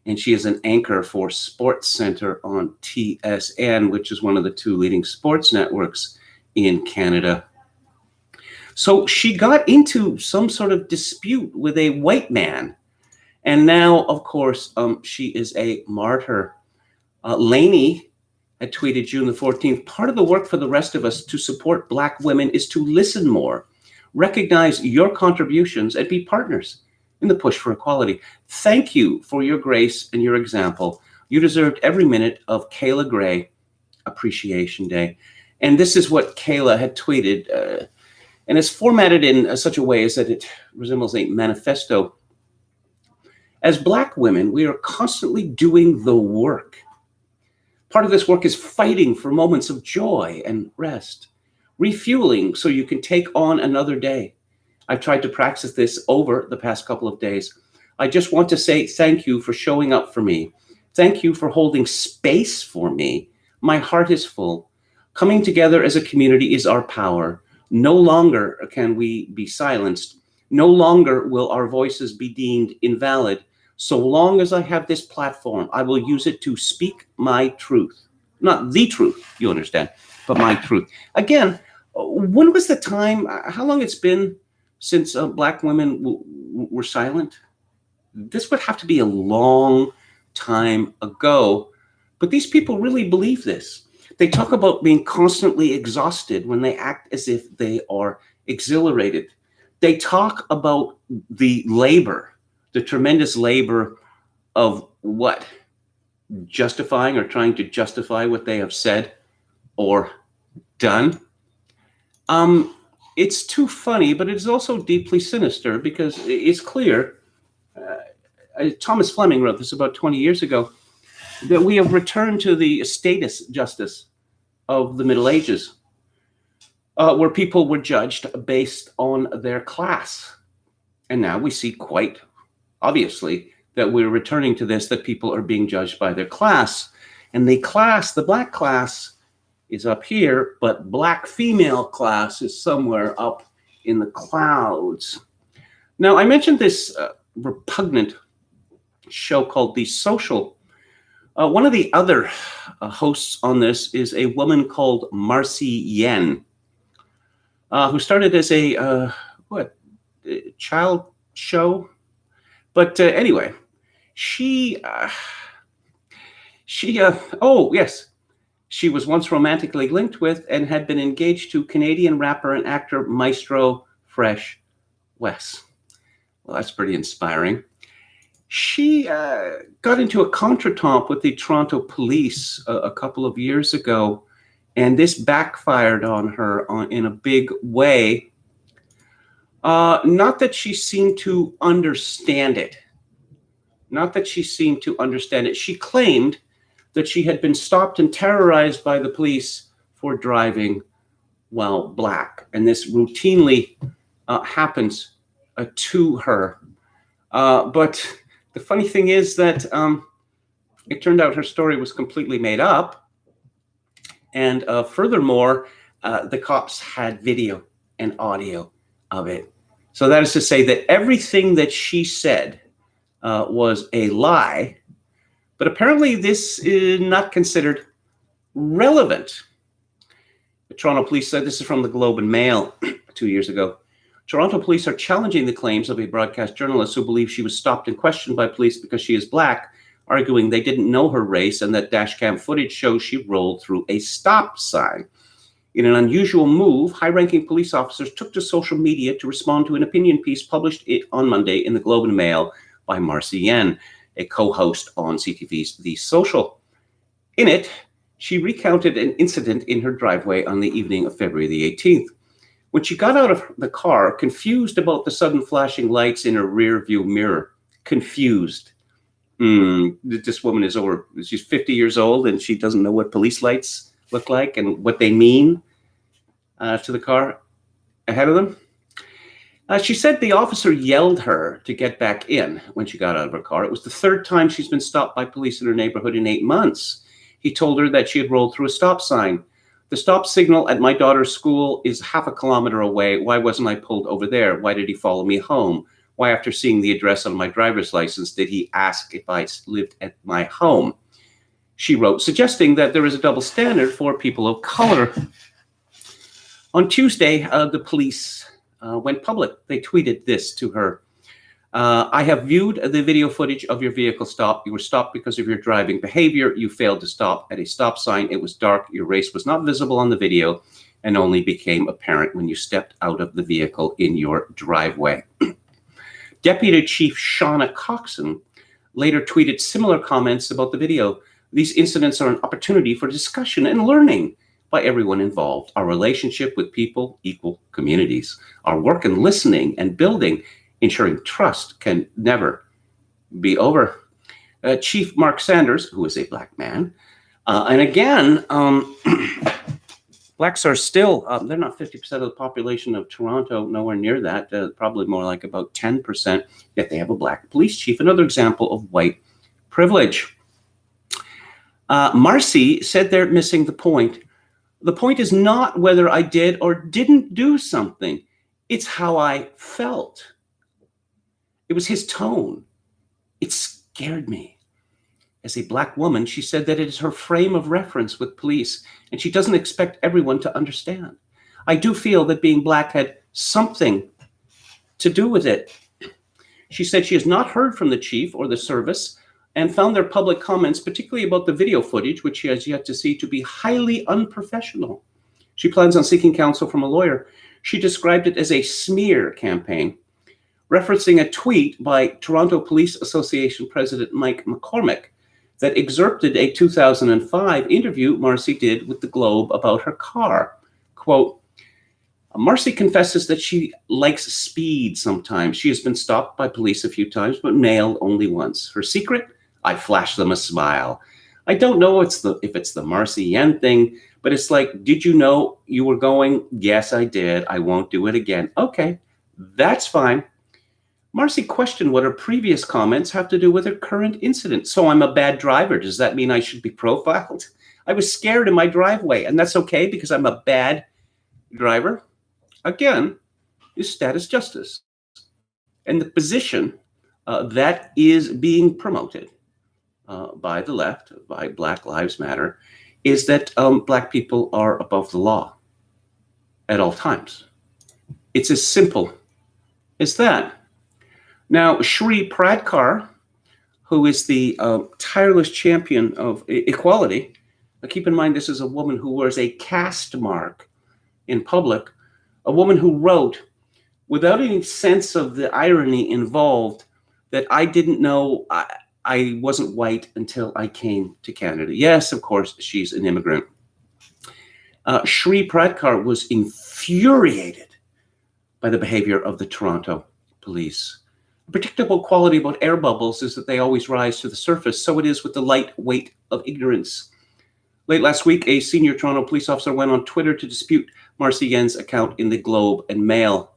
and she is an anchor for Sports Center on TSN, which is one of the two leading sports networks in Canada. So she got into some sort of dispute with a white man. And now, of course, she is a martyr. Lainey had tweeted June the 14th, part of the work for the rest of us to support Black women is to listen more, recognize your contributions, and be partners in the push for equality. Thank you for your grace and your example. You deserved every minute of Kayla Gray Appreciation Day. And this is what Kayla had tweeted, and it's formatted in such a way as that it resembles a manifesto. As Black women, we are constantly doing the work. Part of this work is fighting for moments of joy and rest, refueling so you can take on another day. I've tried to practice this over the past couple of days. I just want to say thank you for showing up for me. Thank you for holding space for me. My heart is full. Coming together as a community is our power. No longer can we be silenced. No longer will our voices be deemed invalid. So long as I have this platform, I will use it to speak my truth. Not the truth, you understand, but my truth. Again, when was the time, how long it's been since Black women were silent? This would have to be a long time ago. But these people really believe this. They talk about being constantly exhausted when they act as if they are exhilarated. They talk about the labor, the tremendous labor of what? Justifying or trying to justify what they have said or done. It's too funny, but it's also deeply sinister because it's clear. Thomas Fleming wrote this about 20 years ago, that we have returned to the status justice of the Middle Ages, where people were judged based on their class. And now we see quite obviously that we're returning to this, that people are being judged by their class. And the class, the Black class, is up here, but Black female class is somewhere up in the clouds. Now, I mentioned this repugnant show called The Social. One of the other hosts on this is a woman called Marcy Yen, who started as a child show. But anyway, she was once romantically linked with and had been engaged to Canadian rapper and actor Maestro Fresh Wes. Well, that's pretty inspiring. She got into a contretemps with the Toronto police a couple of years ago, and this backfired on her in a big way. Not that she seemed to understand it. She claimed that she had been stopped and terrorized by the police for driving while Black. And this routinely happens to her. But the funny thing is that it turned out her story was completely made up. And furthermore, the cops had video and audio of it. So that is to say that everything that she said was a lie. But apparently this is not considered relevant. The Toronto police said, this is from the Globe and Mail 2 years ago, Toronto police are challenging the claims of a broadcast journalist who believes she was stopped and questioned by police because she is Black, arguing they didn't know her race and that dashcam footage shows she rolled through a stop sign. In an unusual move, high-ranking police officers took to social media to respond to an opinion piece published on Monday in the Globe and Mail by Marcy Yen, a co-host on CTV's The Social. In it, she recounted an incident in her driveway on the evening of February the 18th. When she got out of the car, confused about the sudden flashing lights in her rear view mirror, confused. This woman is she's 50 years old and she doesn't know what police lights look like and what they mean to the car ahead of them. She said the officer yelled her to get back in when she got out of her car. It was the third time she's been stopped by police in her neighborhood in 8 months. He told her that she had rolled through a stop sign. The stop signal at my daughter's school is half a kilometer away. Why wasn't I pulled over there? Why did he follow me home? Why, after seeing the address on my driver's license, did he ask if I lived at my home? She wrote, suggesting that there is a double standard for people of color. On Tuesday, the police went public. They tweeted this to her. I have viewed the video footage of your vehicle stop. You were stopped because of your driving behavior. You failed to stop at a stop sign. It was dark. Your race was not visible on the video and only became apparent when you stepped out of the vehicle in your driveway. Deputy Chief Shauna Coxon later tweeted similar comments about the video. These incidents are an opportunity for discussion and learning by everyone involved. Our relationship with people equal communities. Our work in listening and building, ensuring trust can never be over. Chief Mark Sanders, who is a black man, and again, blacks are still, they're not 50% of the population of Toronto, nowhere near that, probably more like about 10%, yet they have a black police chief. Another example of white privilege. Marcy said they're missing the point. The point is not whether I did or didn't do something. It's how I felt. It was his tone. It scared me. As a black woman, she said that it is her frame of reference with police, and she doesn't expect everyone to understand. I do feel that being black had something to do with it. She said she has not heard from the chief or the service and found their public comments, particularly about the video footage, which she has yet to see, to be highly unprofessional. She plans on seeking counsel from a lawyer. She described it as a smear campaign, referencing a tweet by Toronto Police Association President Mike McCormick that excerpted a 2005 interview Marcy did with the Globe about her car. Quote, Marcy confesses that she likes speed sometimes. She has been stopped by police a few times, but nailed only once. Her secret? I flash them a smile. I don't know if it's the Marcy Yen thing, but it's like, did you know you were going? Yes, I did. I won't do it again. Okay, that's fine. Marcy questioned what her previous comments have to do with her current incident. So I'm a bad driver. Does that mean I should be profiled? I was scared in my driveway, and that's okay because I'm a bad driver. Again, is status justice. And the position that is being promoted by the left, by Black Lives Matter, is that black people are above the law at all times. It's as simple as that. Now, Shri Pradkar, who is the tireless champion of equality, keep in mind this is a woman who wears a caste mark in public, a woman who wrote, without any sense of the irony involved, that I didn't know I wasn't white until I came to Canada. Yes, of course, she's an immigrant. Shri Pradkar was infuriated by the behavior of the Toronto police. A predictable quality about air bubbles is that they always rise to the surface. So it is with the light weight of ignorance. Late last week, a senior Toronto police officer went on Twitter to dispute Marcy Yen's account in the Globe and Mail.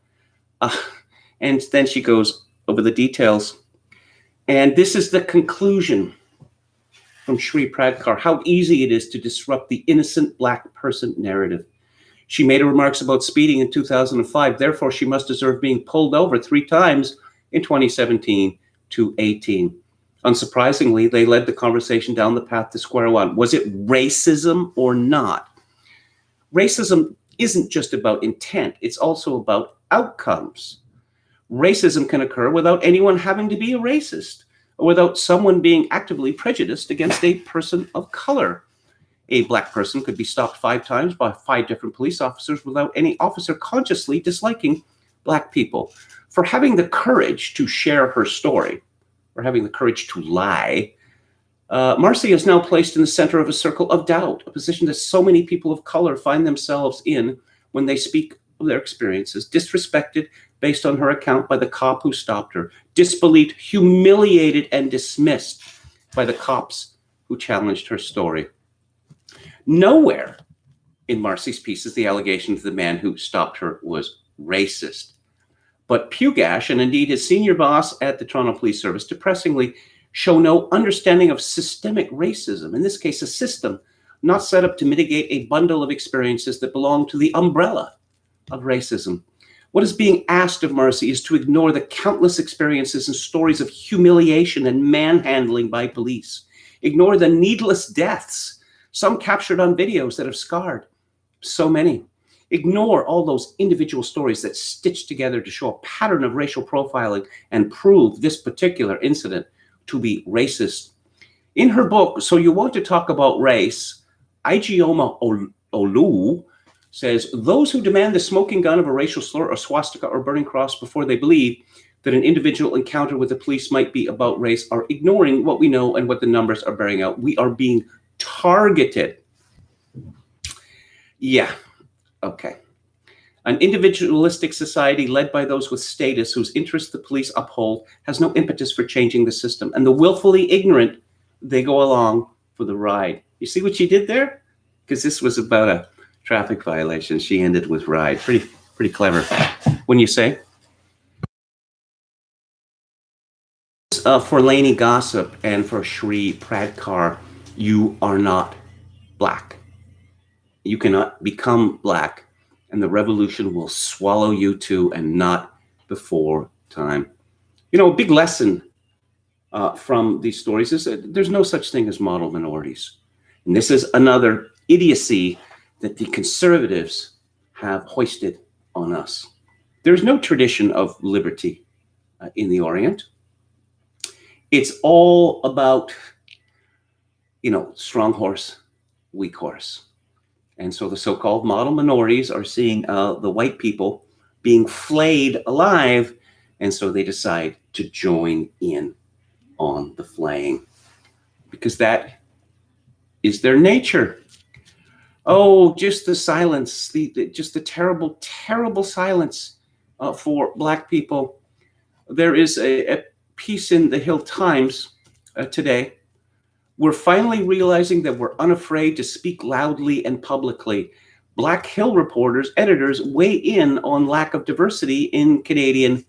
And then she goes over the details. And this is the conclusion from Shri Pradkar, how easy it is to disrupt the innocent black person narrative. She made remarks about speeding in 2005. Therefore, she must deserve being pulled over 3 times in 2017 to 18. Unsurprisingly, they led the conversation down the path to square one. Was it racism or not? Racism isn't just about intent. It's also about outcomes. Racism can occur without anyone having to be a racist, or without someone being actively prejudiced against a person of color. A black person could be stopped 5 times by 5 different police officers without any officer consciously disliking black people. For having the courage to share her story, or having the courage to lie, Marcy is now placed in the center of a circle of doubt, a position that so many people of color find themselves in when they speak of their experiences, disrespected based on her account by the cop who stopped her, disbelieved, humiliated, and dismissed by the cops who challenged her story. Nowhere in Marcy's piece is the allegation that the man who stopped her was racist. But Pugash, and indeed his senior boss at the Toronto Police Service, depressingly show no understanding of systemic racism, in this case a system not set up to mitigate a bundle of experiences that belong to the umbrella of racism. What is being asked of Marcy is to ignore the countless experiences and stories of humiliation and manhandling by police. Ignore the needless deaths, some captured on videos that have scarred so many. Ignore all those individual stories that stitch together to show a pattern of racial profiling and prove this particular incident to be racist. In her book, So You Want to Talk About Race, Ijeoma Olu says, those who demand the smoking gun of a racial slur or swastika or burning cross before they believe that an individual encounter with the police might be about race are ignoring what we know and what the numbers are bearing out. We are being targeted. Yeah, okay. An individualistic society led by those with status whose interests the police uphold has no impetus for changing the system. And the willfully ignorant, they go along for the ride. You see what she did there? Because this was about a traffic violation. She ended with ride. Pretty clever, wouldn't you say? For Lainey Gossip and for Shri Pradkar, you are not black. You cannot become black, and the revolution will swallow you too, and not before time. You know, a big lesson from these stories is that there's no such thing as model minorities. And this is another idiocy that the conservatives have hoisted on us. There's no tradition of liberty in the Orient. It's all about, you know, strong horse, weak horse. And so the so-called model minorities are seeing the white people being flayed alive, and so they decide to join in on the flaying because that is their nature. Oh, just the silence, just the terrible, terrible silence for Black people. There is a piece in the Hill Times today. We're finally realizing that we're unafraid to speak loudly and publicly. Black Hill reporters, editors weigh in on lack of diversity in Canadian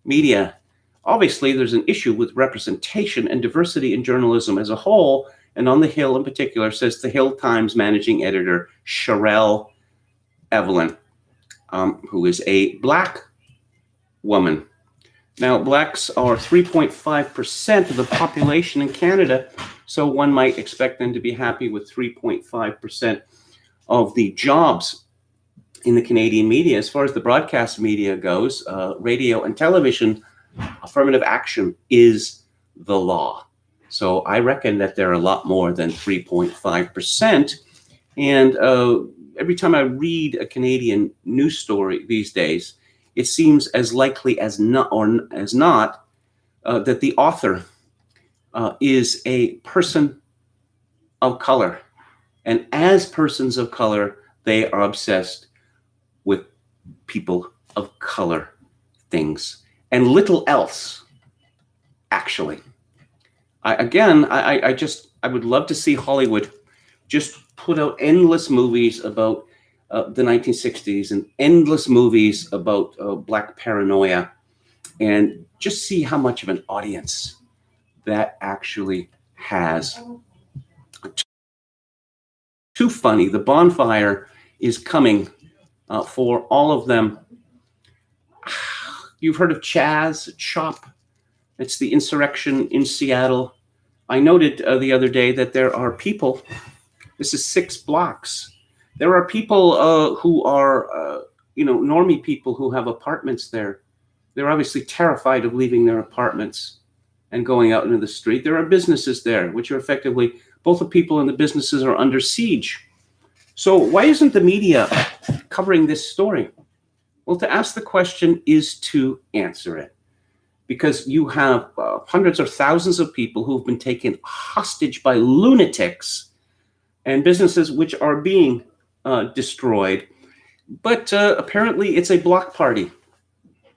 media. Obviously, there's an issue with representation and diversity in journalism as a whole, and on the Hill in particular, says the Hill Times managing editor Sherelle Evelyn, who is a Black woman. Now, Blacks are 3.5% of the population in Canada, so one might expect them to be happy with 3.5% of the jobs in the Canadian media. As far as the broadcast media goes, radio and television, affirmative action is the law. So I reckon that they're a lot more than 3.5%. And every time I read a Canadian news story these days, it seems as likely as not that the author is a person of color. And as persons of color, they are obsessed with people of color things and little else, actually. I would love to see Hollywood just put out endless movies about the 1960s and endless movies about Black paranoia, and just see how much of an audience that actually has. Too funny. The bonfire is coming for all of them. You've heard of CHOP. It's the insurrection in Seattle. I noted the other day that there are people, this is 6 blocks. There are people who are, normie people who have apartments there. They're obviously terrified of leaving their apartments and going out into the street. There are businesses there, which are effectively, both the people and the businesses are under siege. So why isn't the media covering this story? Well, to ask the question is to answer it. Because you have hundreds or thousands of people who've been taken hostage by lunatics and businesses which are being destroyed. But apparently it's a block party,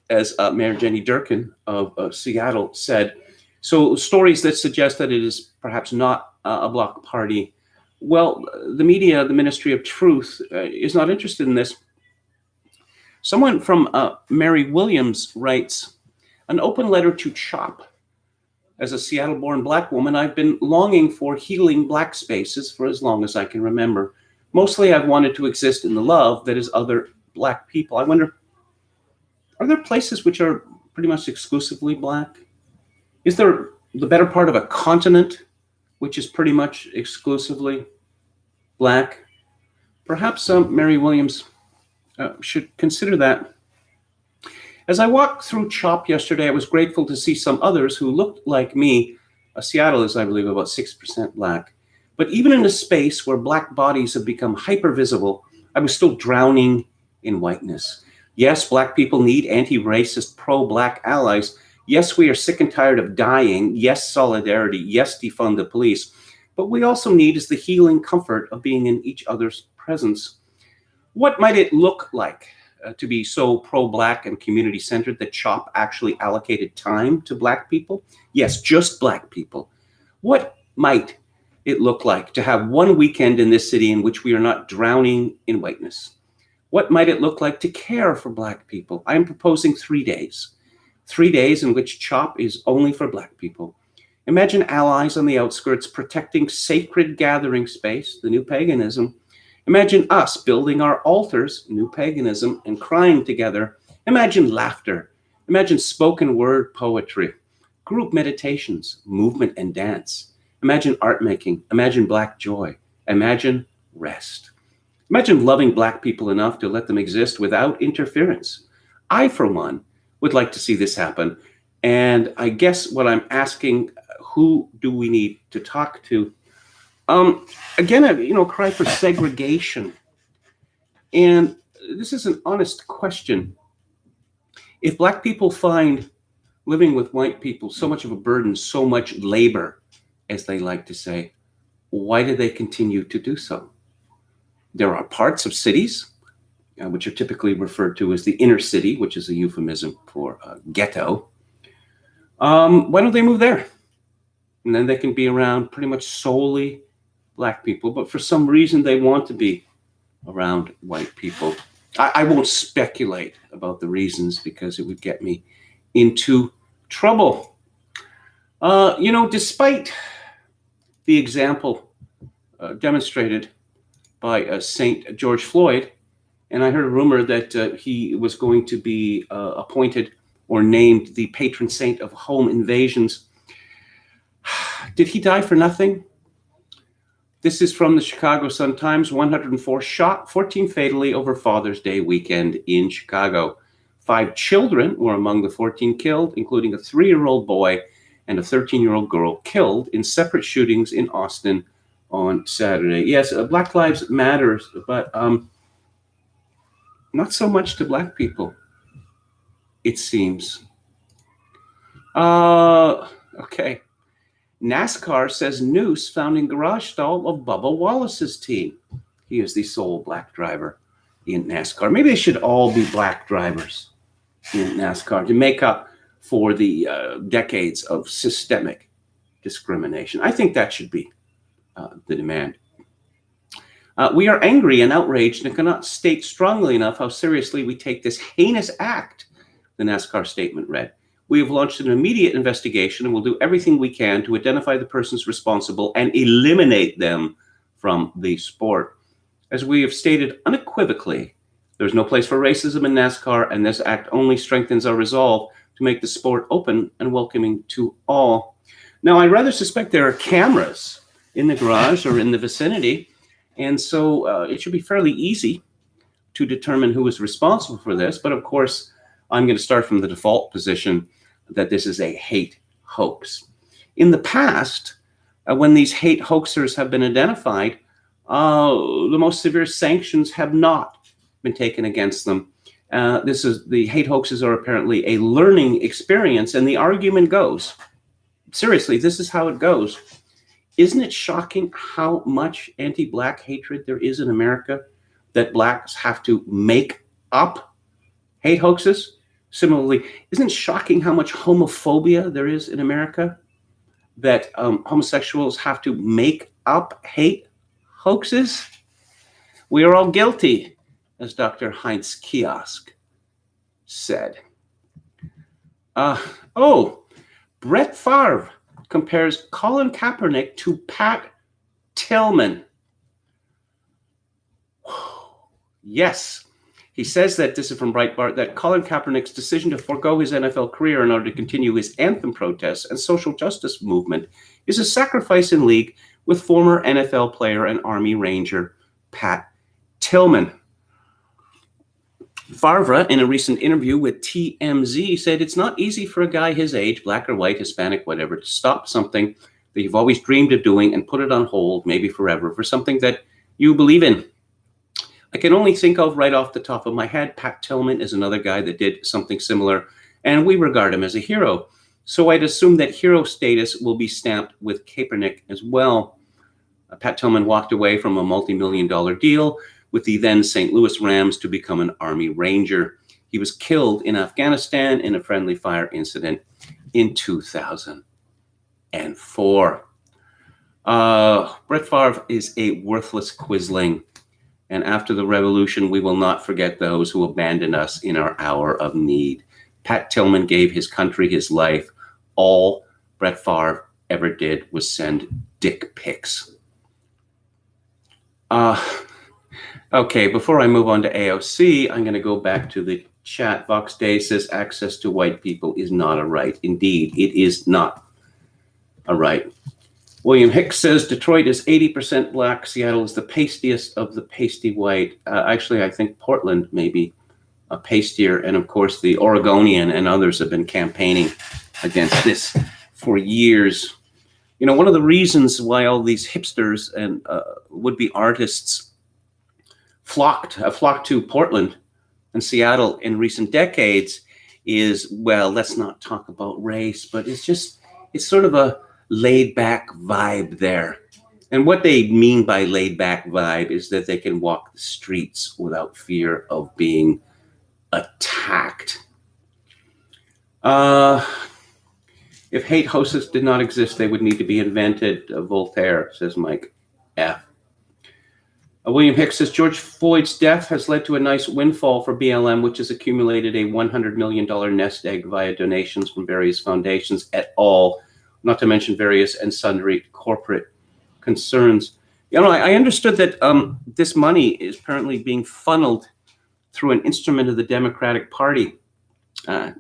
as Mayor Jenny Durkin of Seattle said. So stories that suggest that it is perhaps not a block party. Well, the media, the Ministry of Truth, is not interested in this. Someone from Mary Williams writes, an open letter to CHOP. As a Seattle-born Black woman, I've been longing for healing Black spaces for as long as I can remember. Mostly I've wanted to exist in the love that is other Black people. I wonder, are there places which are pretty much exclusively Black? Is there the better part of a continent which is pretty much exclusively Black? Perhaps Mary Williams should consider that. As I walked through CHOP yesterday, I was grateful to see some others who looked like me. Seattle is, I believe, about 6% Black. But even in a space where Black bodies have become hyper-visible, I was still drowning in whiteness. Yes, Black people need anti-racist, pro-Black allies. Yes, we are sick and tired of dying. Yes, solidarity. Yes, defund the police. But we also need is the healing comfort of being in each other's presence. What might it look like to be so pro-Black and community-centered that CHOP actually allocated time to Black people? Yes, just Black people. What might it look like to have one weekend in this city in which we are not drowning in whiteness? What might it look like to care for Black people? I am proposing 3 days. 3 days in which CHOP is only for Black people. Imagine allies on the outskirts protecting sacred gathering space, the new paganism. Imagine us building our altars, new paganism, and crying together. Imagine laughter. Imagine spoken word poetry, group meditations, movement and dance. Imagine art making. Imagine Black joy. Imagine rest. Imagine loving Black people enough to let them exist without interference. I, for one, would like to see this happen. And I guess what I'm asking, who do we need to talk to? Again, cry for segregation. And this is an honest question. If Black people find living with white people so much of a burden, so much labor, as they like to say, why do they continue to do so? There are parts of cities, which are typically referred to as the inner city, which is a euphemism for ghetto. Why don't they move there? And then they can be around pretty much solely Black people, but for some reason they want to be around white people. I won't speculate about the reasons because it would get me into trouble. Despite the example demonstrated by St. George Floyd, and I heard a rumor that he was going to be appointed or named the patron saint of home invasions. Did he die for nothing? This is from the Chicago Sun-Times. 104 shot, 14 fatally over Father's Day weekend in Chicago. 5 children were among the 14 killed, including a 3-year-old boy and a 13-year-old girl killed in separate shootings in Austin on Saturday. Yes, Black Lives Matters, but not so much to Black people, it seems. Okay. NASCAR says noose found in garage stall of Bubba Wallace's team. He is the sole Black driver in NASCAR. Maybe they should all be Black drivers in NASCAR to make up for the decades of systemic discrimination. I think that should be the demand. We are angry and outraged and cannot state strongly enough how seriously we take this heinous act, the NASCAR statement read. We have launched an immediate investigation and will do everything we can to identify the persons responsible and eliminate them from the sport. As we have stated unequivocally, there's no place for racism in NASCAR, and this act only strengthens our resolve to make the sport open and welcoming to all. Now, I rather suspect there are cameras in the garage or in the vicinity, and so it should be fairly easy to determine who is responsible for this. But of course, I'm going to start from the default position that this is a hate hoax. In the past, when these hate hoaxers have been identified, the most severe sanctions have not been taken against them. The hate hoaxes are apparently a learning experience, and the argument goes, seriously, this is how it goes. Isn't it shocking how much anti-Black hatred there is in America that Blacks have to make up hate hoaxes? Similarly, isn't it shocking how much homophobia there is in America that homosexuals have to make up hate hoaxes? We are all guilty, as Dr. Heinz Kiosk said. Brett Favre compares Colin Kaepernick to Pat Tillman. Yes. He says that, this is from Breitbart, that Colin Kaepernick's decision to forego his NFL career in order to continue his anthem protests and social justice movement is a sacrifice in league with former NFL player and Army Ranger Pat Tillman. Favre, in a recent interview with TMZ, said it's not easy for a guy his age, Black or white, Hispanic, whatever, to stop something that you've always dreamed of doing and put it on hold, maybe forever, for something that you believe in. I can only think of right off the top of my head, Pat Tillman is another guy that did something similar, and we regard him as a hero. So I'd assume that hero status will be stamped with Kaepernick as well. Pat Tillman walked away from a multi-million-dollar deal with the then St. Louis Rams to become an Army Ranger. He was killed in Afghanistan in a friendly fire incident in 2004. Brett Favre is a worthless quisling. And after the revolution, we will not forget those who abandoned us in our hour of need. Pat Tillman gave his country his life. All Brett Favre ever did was send dick pics. Okay, before I move on to AOC, I'm going to go back to the chat. Vox Day says access to white people is not a right. Indeed, it is not a right. William Hicks says Detroit is 80% black. Seattle is the pastiest of the pasty white. Actually, I think Portland may be a pastier. And of course, the Oregonian and others have been campaigning against this for years. You know, one of the reasons why all these hipsters and would-be artists flocked to Portland and Seattle in recent decades is, well, let's not talk about race, but it's sort of a laid-back vibe there. And what they mean by laid-back vibe is that they can walk the streets without fear of being attacked. If hate hostess did not exist, they would need to be invented. Voltaire, says Mike F. William Hicks says George Floyd's death has led to a nice windfall for BLM, which has accumulated a $100 million nest egg via donations from various foundations et al., not to mention various and sundry corporate concerns. You know, I understood that this money is apparently being funneled through an instrument of the Democratic Party.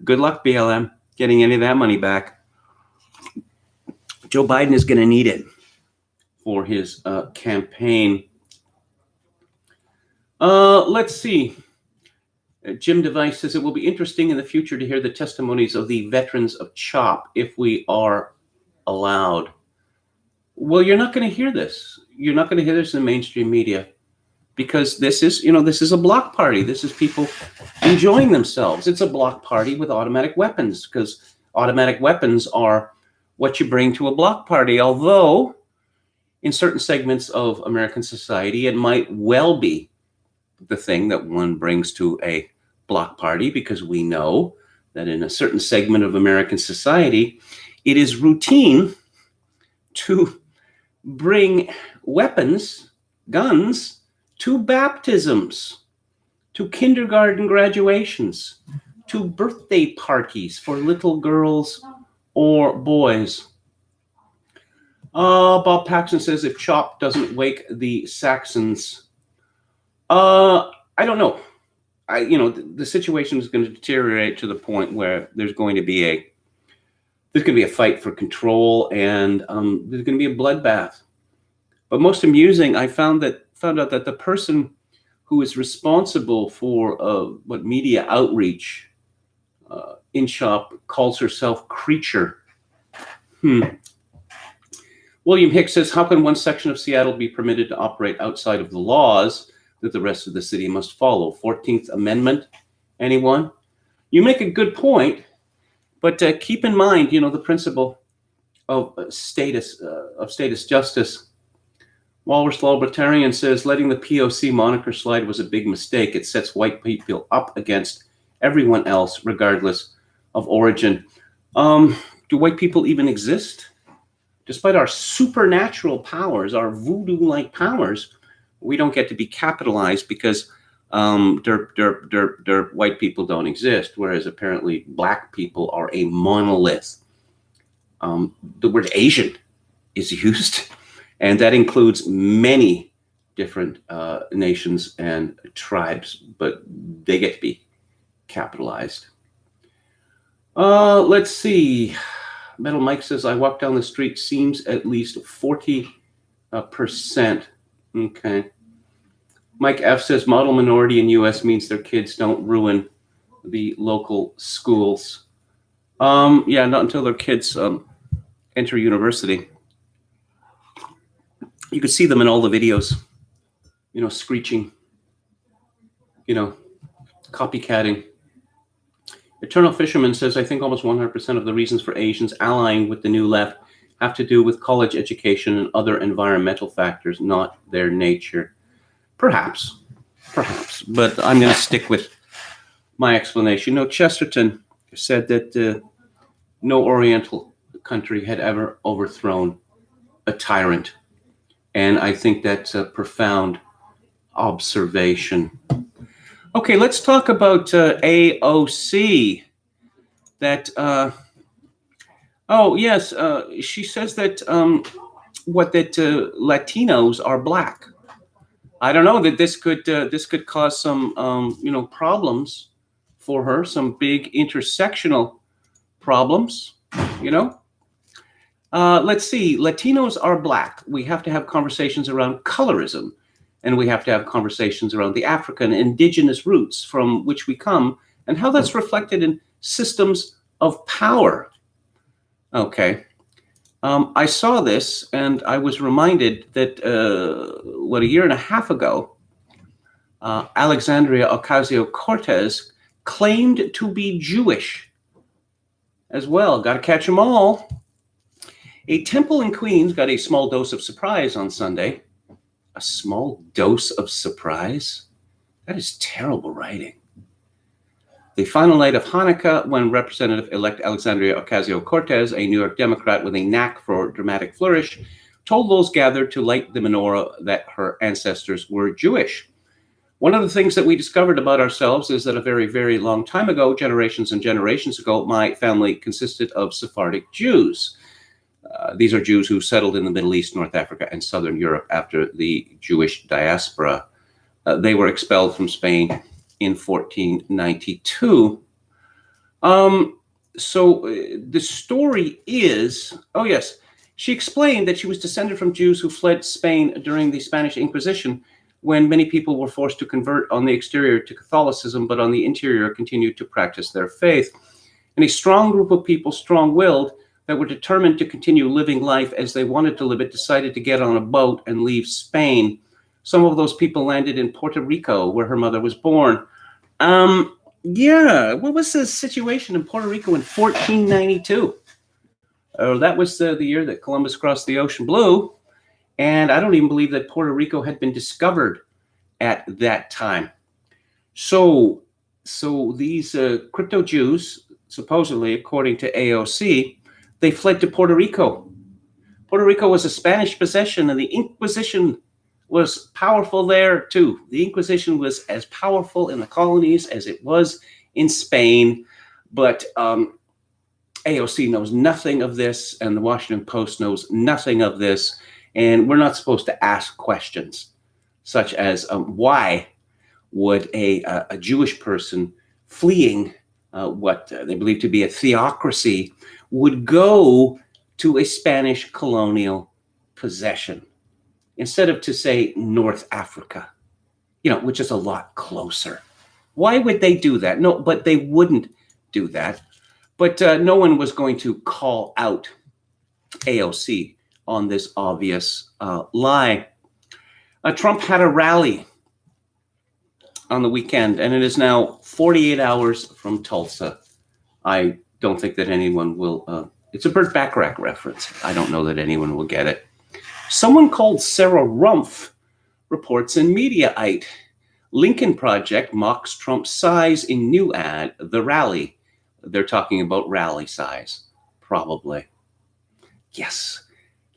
Good luck, BLM, getting any of that money back. Joe Biden is going to need it for his campaign. Let's see. Jim Device says it will be interesting in the future to hear the testimonies of the veterans of CHOP if we are allowed. Well, you're not going to hear this. You're not going to hear this in the mainstream media because this is a block party. This is people enjoying themselves. It's a block party with automatic weapons because automatic weapons are what you bring to a block party. Although in certain segments of American society, it might well be the thing that one brings to a block party because we know that in a certain segment of American society, it is routine to bring weapons, guns, to baptisms, to kindergarten graduations, to birthday parties for little girls or boys. Bob Paxson says if CHOP doesn't wake the Saxons, I don't know. The situation is going to deteriorate to the point where there's going to be a fight for control, and there's going to be a bloodbath. But most amusing, I found out that the person who is responsible for media outreach in CHOP calls herself Creature. William Hicks says, how can one section of Seattle be permitted to operate outside of the laws that the rest of the city must follow? 14th Amendment, anyone? You make a good point, but keep in mind, the principle of status justice. Walrus Libertarian says, letting the POC moniker slide was a big mistake. It sets white people up against everyone else, regardless of origin. Do white people even exist? Despite our supernatural powers, our voodoo-like powers, we don't get to be capitalized because white people don't exist, whereas apparently black people are a monolith. The word Asian is used, and that includes many different nations and tribes, but they get to be capitalized. Let's see. Metal Mike says, I walk down the street, seems at least 40%. Okay. Mike F says, model minority in U.S. means their kids don't ruin the local schools. Yeah, not until their kids enter university. You could see them in all the videos, screeching you know, copycatting. Eternal Fisherman says, I think almost 100% of the reasons for Asians allying with the New Left have to do with college education and other environmental factors, not their nature. Perhaps, but I'm going to stick with my explanation. No, Chesterton said that no Oriental country had ever overthrown a tyrant. And I think that's a profound observation. Okay, let's talk about AOC. That, oh, yes, she says that Latinos are black. I don't know that this could cause some problems for her, some big intersectional problems. Let's see. Latinos are black. We have to have conversations around colorism, and we have to have conversations around the African indigenous roots from which we come, and how that's reflected in systems of power. Okay. I saw this and I was reminded that, a year and a half ago, Alexandria Ocasio-Cortez claimed to be Jewish as well. Got to catch them all. A temple in Queens got a small dose of surprise on Sunday. A small dose of surprise? That is terrible writing. The final night of Hanukkah, when Representative-elect Alexandria Ocasio-Cortez, a New York Democrat with a knack for dramatic flourish, told those gathered to light the menorah that her ancestors were Jewish. One of the things that we discovered about ourselves is that a very, very long time ago, generations and generations ago, my family consisted of Sephardic Jews. These are Jews who settled in the Middle East, North Africa, and Southern Europe after the Jewish diaspora. They were expelled from Spain in 1492. The story is, oh yes, she explained that she was descended from Jews who fled Spain during the Spanish Inquisition, when many people were forced to convert on the exterior to Catholicism, but on the interior continued to practice their faith. And a strong group of people, strong-willed, that were determined to continue living life as they wanted to live it, decided to get on a boat and leave Spain. Some of those people landed in Puerto Rico, where her mother was born. What was the situation in Puerto Rico in 1492? That was the year that Columbus crossed the ocean blue, and I don't even believe that Puerto Rico had been discovered at that time. So these crypto Jews, supposedly, according to AOC, they fled to Puerto Rico. Puerto Rico was a Spanish possession, and the Inquisition was powerful there too. The Inquisition was as powerful in the colonies as it was in Spain, but AOC knows nothing of this, and the Washington Post knows nothing of this, and we're not supposed to ask questions such as why would a Jewish person fleeing what they believe to be a theocracy would go to a Spanish colonial possession instead of to say North Africa, which is a lot closer. Why would they do that? No, but they wouldn't do that. But no one was going to call out AOC on this obvious lie. Trump had a rally on the weekend, and it is now 48 hours from Tulsa. I don't think that anyone will. It's a Burt Bacharach reference. I don't know that anyone will get it. Someone called Sarah Rumpf reports in Mediaite. Lincoln Project mocks Trump's size in new ad, The Rally. They're talking about rally size, probably. Yes,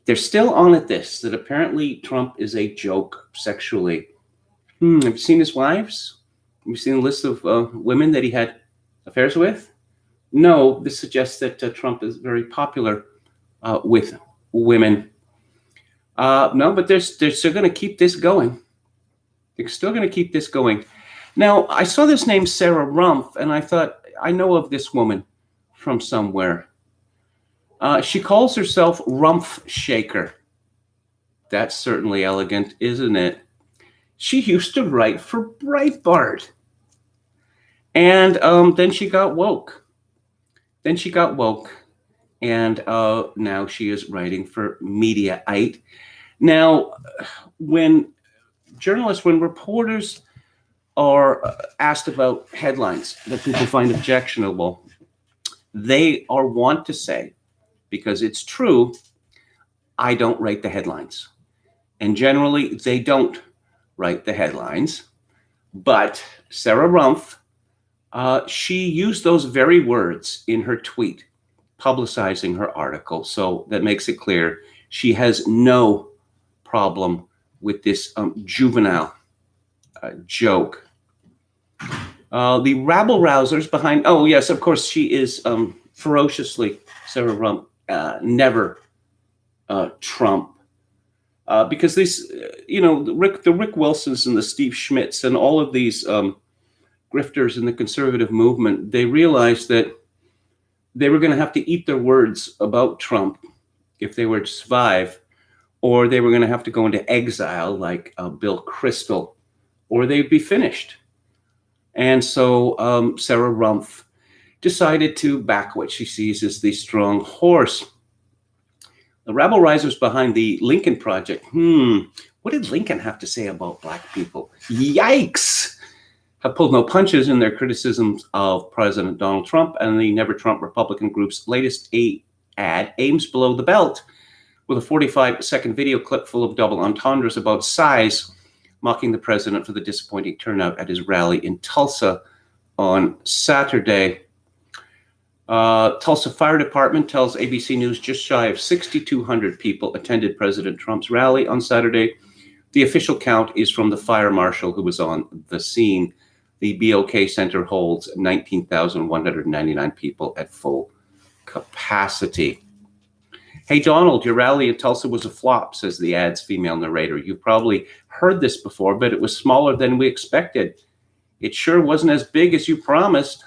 they're still on at this, that apparently Trump is a joke sexually. Have you seen his wives? Have you seen a list of women that he had affairs with? No, this suggests that Trump is very popular with women. No, but they're still going to keep this going. They're still going to keep this going. Now, I saw this name Sarah Rumpf, and I thought, I know of this woman from somewhere. She calls herself Rumpf Shaker. That's certainly elegant, isn't it? She used to write for Breitbart. And then she got woke. And now she is writing for Mediaite. Now, when reporters are asked about headlines that people find objectionable, they are wont to say, because it's true, I don't write the headlines. And generally, they don't write the headlines. But Sarah Rumpf, she used those very words in her tweet, publicizing her article. So that makes it clear she has no problem with this juvenile joke. The rabble rousers behind, oh yes, of course, she is ferociously, Sarah Rumpf, never Trump. Because these, the Rick Wilsons and the Steve Schmitz and all of these grifters in the conservative movement, they realized that they were going to have to eat their words about Trump if they were to survive, or they were going to have to go into exile like Bill Kristol, or they'd be finished. And so Sarah Rumpf decided to back what she sees as the strong horse. The rabble risers behind the Lincoln Project. What did Lincoln have to say about Black people? Yikes! Have pulled no punches in their criticisms of President Donald Trump, and the Never Trump Republican group's latest ad aims below the belt with a 45-second video clip full of double entendres about size, mocking the president for the disappointing turnout at his rally in Tulsa on Saturday. Tulsa Fire Department tells ABC News just shy of 6,200 people attended President Trump's rally on Saturday. The official count is from the fire marshal who was on the scene. The BOK Center holds 19,199 people at full capacity. Hey, Donald, your rally in Tulsa was a flop, says the ad's female narrator. You've probably heard this before, but it was smaller than we expected. It sure wasn't as big as you promised.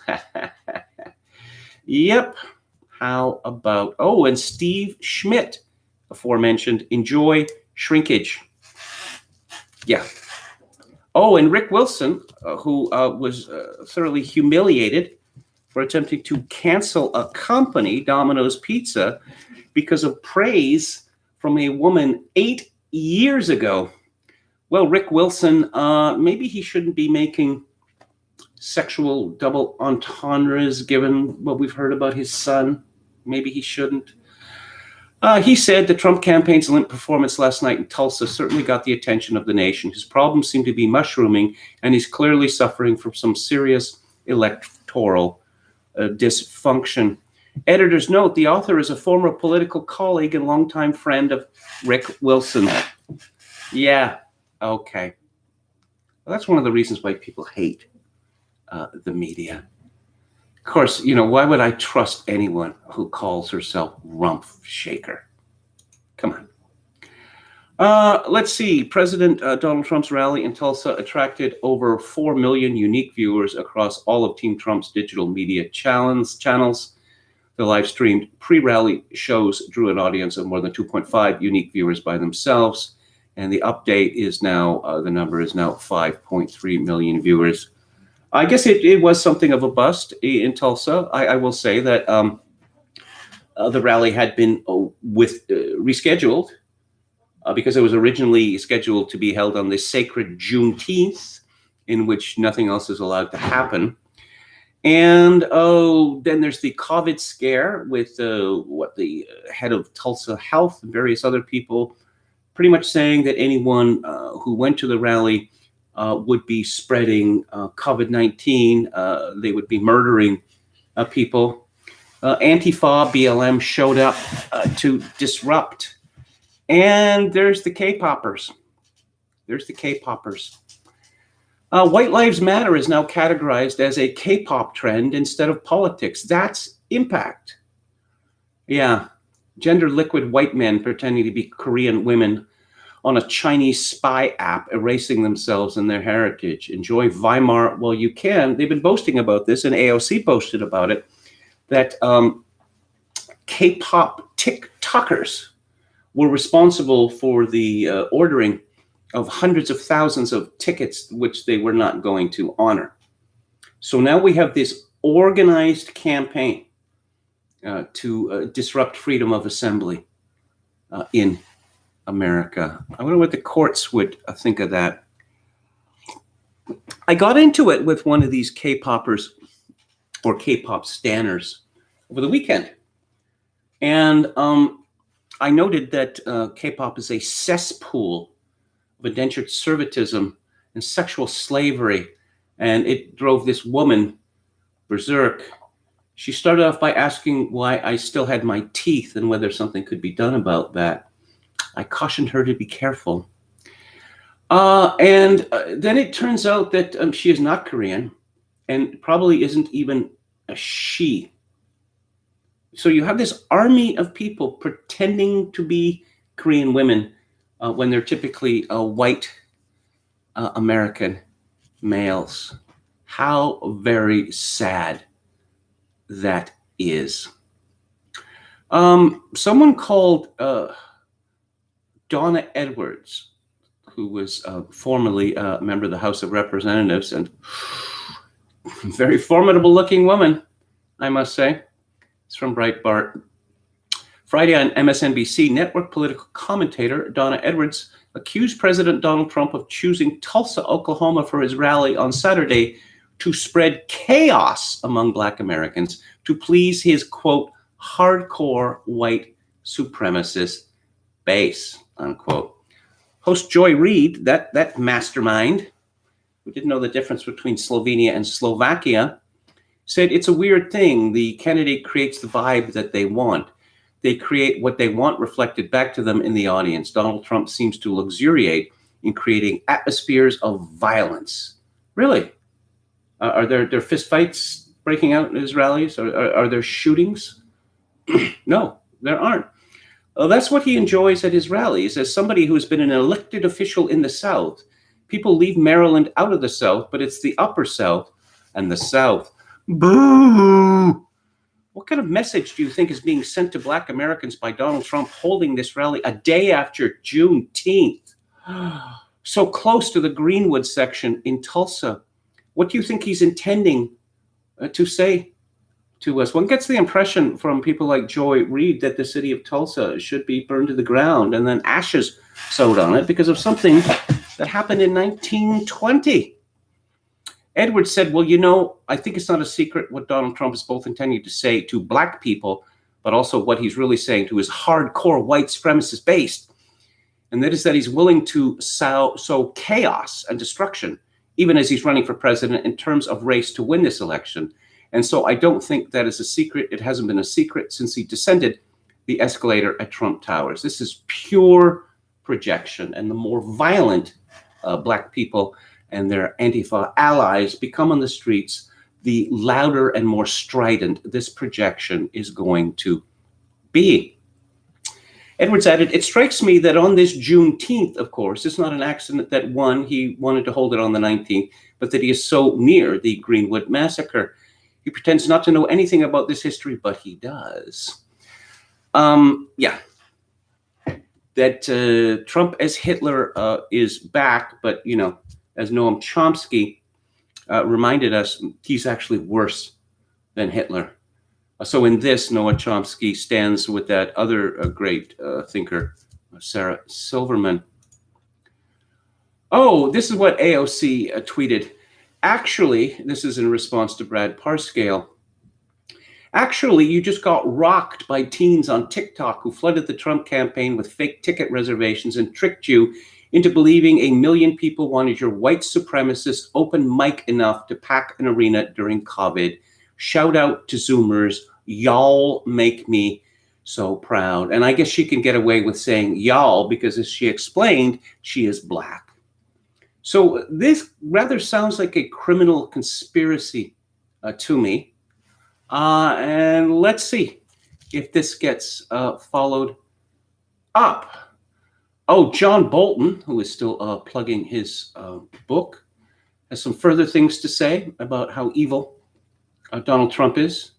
Yep. How about, and Steve Schmidt, aforementioned, enjoy shrinkage. Yeah. Oh, and Rick Wilson, who was thoroughly humiliated for attempting to cancel a company, Domino's Pizza, because of praise from a woman 8 years ago. Well, Rick Wilson, maybe he shouldn't be making sexual double entendres, given what we've heard about his son. Maybe he shouldn't. He said the Trump campaign's limp performance last night in Tulsa certainly got the attention of the nation. His problems seem to be mushrooming, and he's clearly suffering from some serious electoral dysfunction. Editor's note, the author is a former political colleague and longtime friend of Rick Wilson. Yeah, okay. Well, that's one of the reasons why people hate the media. Of course, why would I trust anyone who calls herself Rumpf Shaker? Come on. Let's see. President Donald Trump's rally in Tulsa attracted over 4 million unique viewers across all of Team Trump's digital media channels. The live-streamed pre-rally shows drew an audience of more than 2.5 unique viewers by themselves. And the update is now, the number is now 5.3 million viewers. I guess it was something of a bust in Tulsa. I will say that the rally had been rescheduled because it was originally scheduled to be held on the sacred Juneteenth, in which nothing else is allowed to happen. And then there's the COVID scare with the head of Tulsa Health and various other people pretty much saying that anyone who went to the rally would be spreading COVID-19. They would be murdering people. Antifa, BLM showed up to disrupt. And there's the K-poppers. White Lives Matter is now categorized as a K-pop trend instead of politics. That's impact. Yeah. Gender liquid white men pretending to be Korean women on a Chinese spy app, erasing themselves and their heritage. Enjoy Weimar while you can. They've been boasting about this, and AOC posted about it, that K-pop TikTokers were responsible for the ordering of hundreds of thousands of tickets, which they were not going to honor. So now we have this organized campaign to disrupt freedom of assembly in America. I wonder what the courts would think of that. I got into it with one of these K-poppers or K-pop stanners over the weekend. And I noted that K-pop is a cesspool of indentured servitism and sexual slavery. And it drove this woman berserk. She started off by asking why I still had my teeth and whether something could be done about that. I cautioned her to be careful. And then it turns out that she is not Korean and probably isn't even a she. So you have this army of people pretending to be Korean women when they're typically white American males. How very sad that is. Someone called Donna Edwards, who was formerly a member of the House of Representatives and very formidable looking woman, I must say. It's from Breitbart. Friday on MSNBC, network political commentator Donna Edwards accused President Donald Trump of choosing Tulsa, Oklahoma for his rally on Saturday to spread chaos among Black Americans to please his, quote, hardcore white supremacist base, unquote. Host Joy Reid, that mastermind, who didn't know the difference between Slovenia and Slovakia, said it's a weird thing. The candidate creates the vibe that they want. They create what they want reflected back to them in the audience. Donald Trump seems to luxuriate in creating atmospheres of violence. Really? Are there fistfights breaking out in his rallies? Are there shootings? No, there aren't. That's what he enjoys at his rallies. As somebody who has been an elected official in the South, people leave Maryland out of the South, but it's the upper South and the South. Boo! What kind of message do you think is being sent to Black Americans by Donald Trump holding this rally a day after Juneteenth? So close to the Greenwood section in Tulsa. What do you think he's intending to say to us? One gets the impression from people like Joy Reid that the city of Tulsa should be burned to the ground and then ashes sowed on it because of something that happened in 1920. Edwards said, well, you know, I think it's not a secret what Donald Trump is both intending to say to Black people, but also what he's really saying to his hardcore white supremacist base. And that is that he's willing to sow chaos and destruction, even as he's running for president in terms of race to win this election. And so I don't think that is a secret. It hasn't been a secret since he descended the escalator at Trump Towers. This is pure projection. And the more violent Black people and their Antifa allies become on the streets, the louder and more strident this projection is going to be. Edwards added, it strikes me that on this Juneteenth, of course, it's not an accident that he wanted to hold it on the 19th, but that he is so near the Greenwood massacre. He pretends not to know anything about this history, but he does. That Trump as Hitler is back, but, you know, as Noam Chomsky reminded us, he's actually worse than Hitler. So in this, Noam Chomsky stands with that other great thinker, Sarah Silverman. Oh, this is what AOC tweeted. Actually, this is in response to Brad Parscale. Actually, you just got rocked by teens on TikTok who flooded the Trump campaign with fake ticket reservations and tricked you into believing 1 million people wanted your white supremacist open mic enough to pack an arena during COVID. Shout out to Zoomers. Y'all make me so proud. And I guess she can get away with saying y'all because, as she explained, she is Black. So this rather sounds like a criminal conspiracy to me. And let's see if this gets followed up. Oh, John Bolton, who is still plugging his book, has some further things to say about how evil Donald Trump is.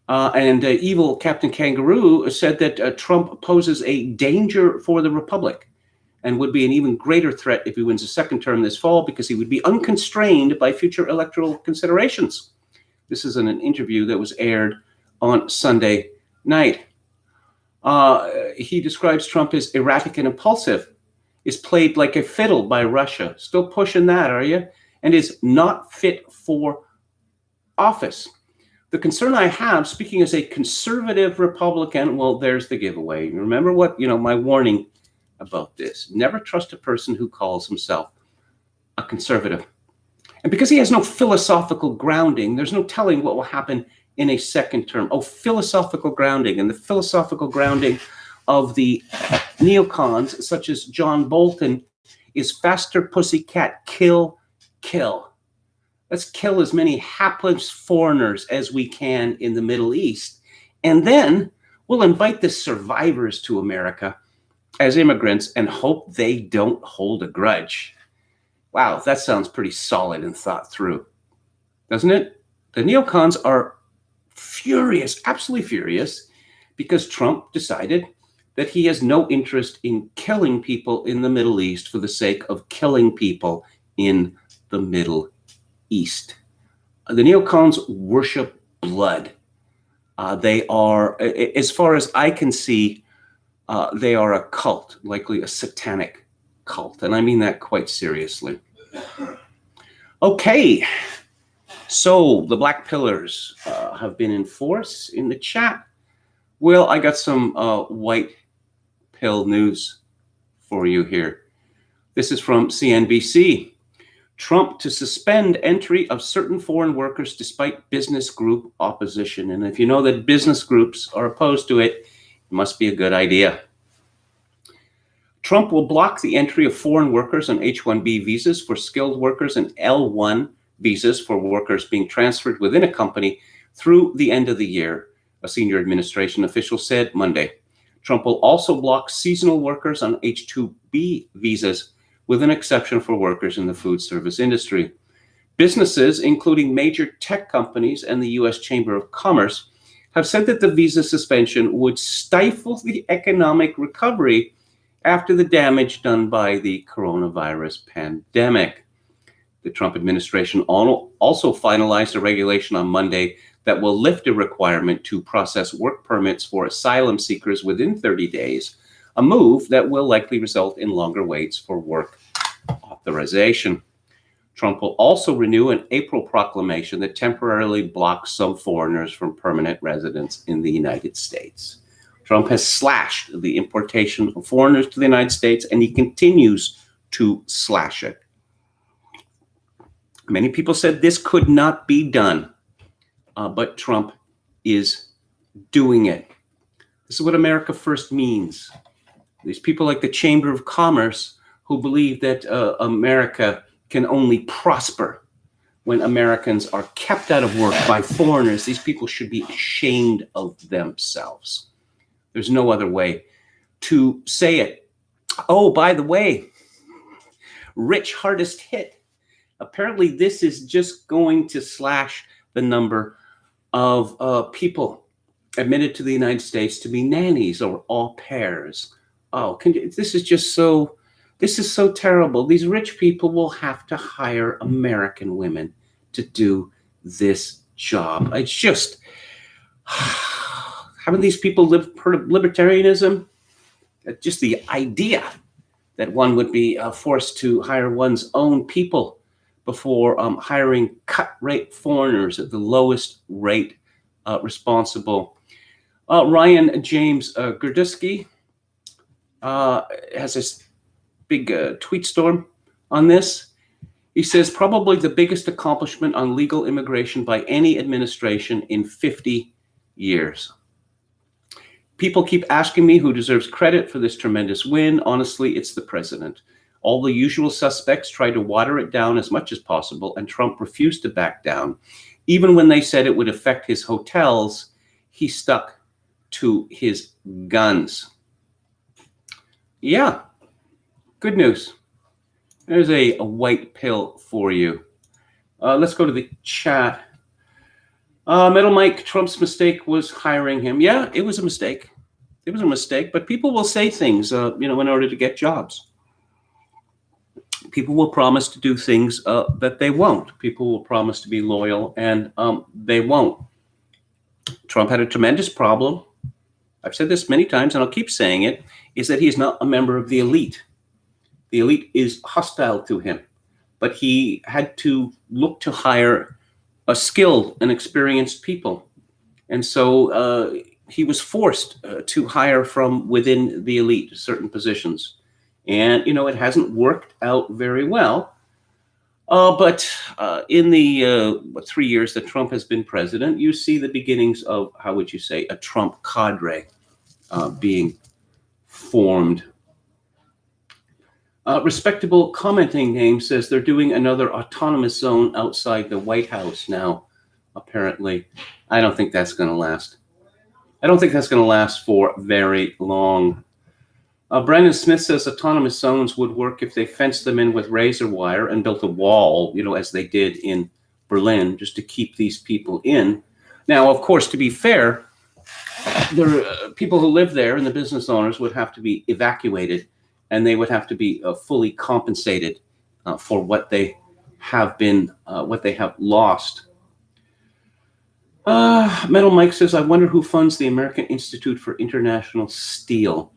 And evil Captain Kangaroo said that Trump poses a danger for the Republic and would be an even greater threat if he wins a second term this fall because he would be unconstrained by future electoral considerations. This is in an interview that was aired on Sunday night. He describes Trump as erratic and impulsive, is played like a fiddle by Russia. Still pushing that, are you? and is not fit for office. The concern I have, speaking as a conservative Republican, well, there's the giveaway. Remember what, my warning about this. Never trust a person who calls himself a conservative. And because he has no philosophical grounding, there's no telling what will happen in a second term. Oh, philosophical grounding. And the philosophical grounding of the neocons, such as John Bolton, is faster pussycat, kill, kill. Let's kill as many hapless foreigners as we can in the Middle East. And then we'll invite the survivors to America as immigrants and hope they don't hold a grudge. Wow, that sounds pretty solid and thought through, doesn't it? The neocons are furious, absolutely furious, because Trump decided that he has no interest in killing people in the Middle East for the sake of killing people in the Middle East. The neocons worship blood. They are, as far as I can see, they are a cult, likely a satanic cult. And I mean that quite seriously. Okay, so the black pillars have been in force in the chat. Well, I got some white pill news for you here. This is from CNBC. Trump to suspend entry of certain foreign workers despite business group opposition. And if you know that business groups are opposed to it, it must be a good idea. Trump will block the entry of foreign workers on H-1B visas for skilled workers and L-1 visas for workers being transferred within a company through the end of the year, a senior administration official said Monday. Trump will also block seasonal workers on H-2B visas with an exception for workers in the food service industry. Businesses, including major tech companies and the U.S. Chamber of Commerce, have said that the visa suspension would stifle the economic recovery after the damage done by the coronavirus pandemic. The Trump administration also finalized a regulation on Monday that will lift a requirement to process work permits for asylum seekers within 30 days, a move that will likely result in longer waits for work authorization. Trump will also renew an April proclamation that temporarily blocks some foreigners from permanent residence in the United States. Trump has slashed the importation of foreigners to the United States, and he continues to slash it. Many people said this could not be done, but Trump is doing it. This is what America First means. These people like the Chamber of Commerce who believe that America can only prosper when Americans are kept out of work by foreigners. These people should be ashamed of themselves. There's no other way to say it. Oh, by the way, rich hardest hit. Apparently, this is just going to slash the number of people admitted to the United States to be nannies or au pairs. Oh, this is so terrible. These rich people will have to hire American women to do this job. It's just, haven't these people heard of libertarianism? Just the idea that one would be forced to hire one's own people before hiring cut-rate foreigners at the lowest rate responsible. Ryan James Gurdusky has this big tweet storm on this. He says, probably the biggest accomplishment on legal immigration by any administration in 50 years. People keep asking me who deserves credit for this tremendous win. Honestly, it's the president. All the usual suspects tried to water it down as much as possible, and Trump refused to back down. Even when they said it would affect his hotels, he stuck to his guns. Yeah, good news. There's a white pill for you. Let's go to the chat. Metal Mike, Trump's mistake was hiring him. Yeah, it was a mistake. It was a mistake, but people will say things, in order to get jobs. People will promise to do things that they won't. People will promise to be loyal, and they won't. Trump had a tremendous problem. I've said this many times, and I'll keep saying it, is that he's not a member of the elite. The elite is hostile to him. but he had to look to hire a skilled and experienced people. And so he was forced to hire from within the elite certain positions. And, it hasn't worked out very well. But in the 3 years that Trump has been president, you see the beginnings of, how would you say, a Trump cadre being formed. Respectable commenting name says they're doing another autonomous zone outside the White House now, apparently. I don't think that's going to last. I don't think that's going to last for very long. Brandon Smith says autonomous zones would work if they fenced them in with razor wire and built a wall, as they did in Berlin, just to keep these people in. Now, of course, to be fair, the people who live there and the business owners would have to be evacuated, and they would have to be fully compensated for what they have lost. Metal Mike says, I wonder who funds the American Institute for International Steel.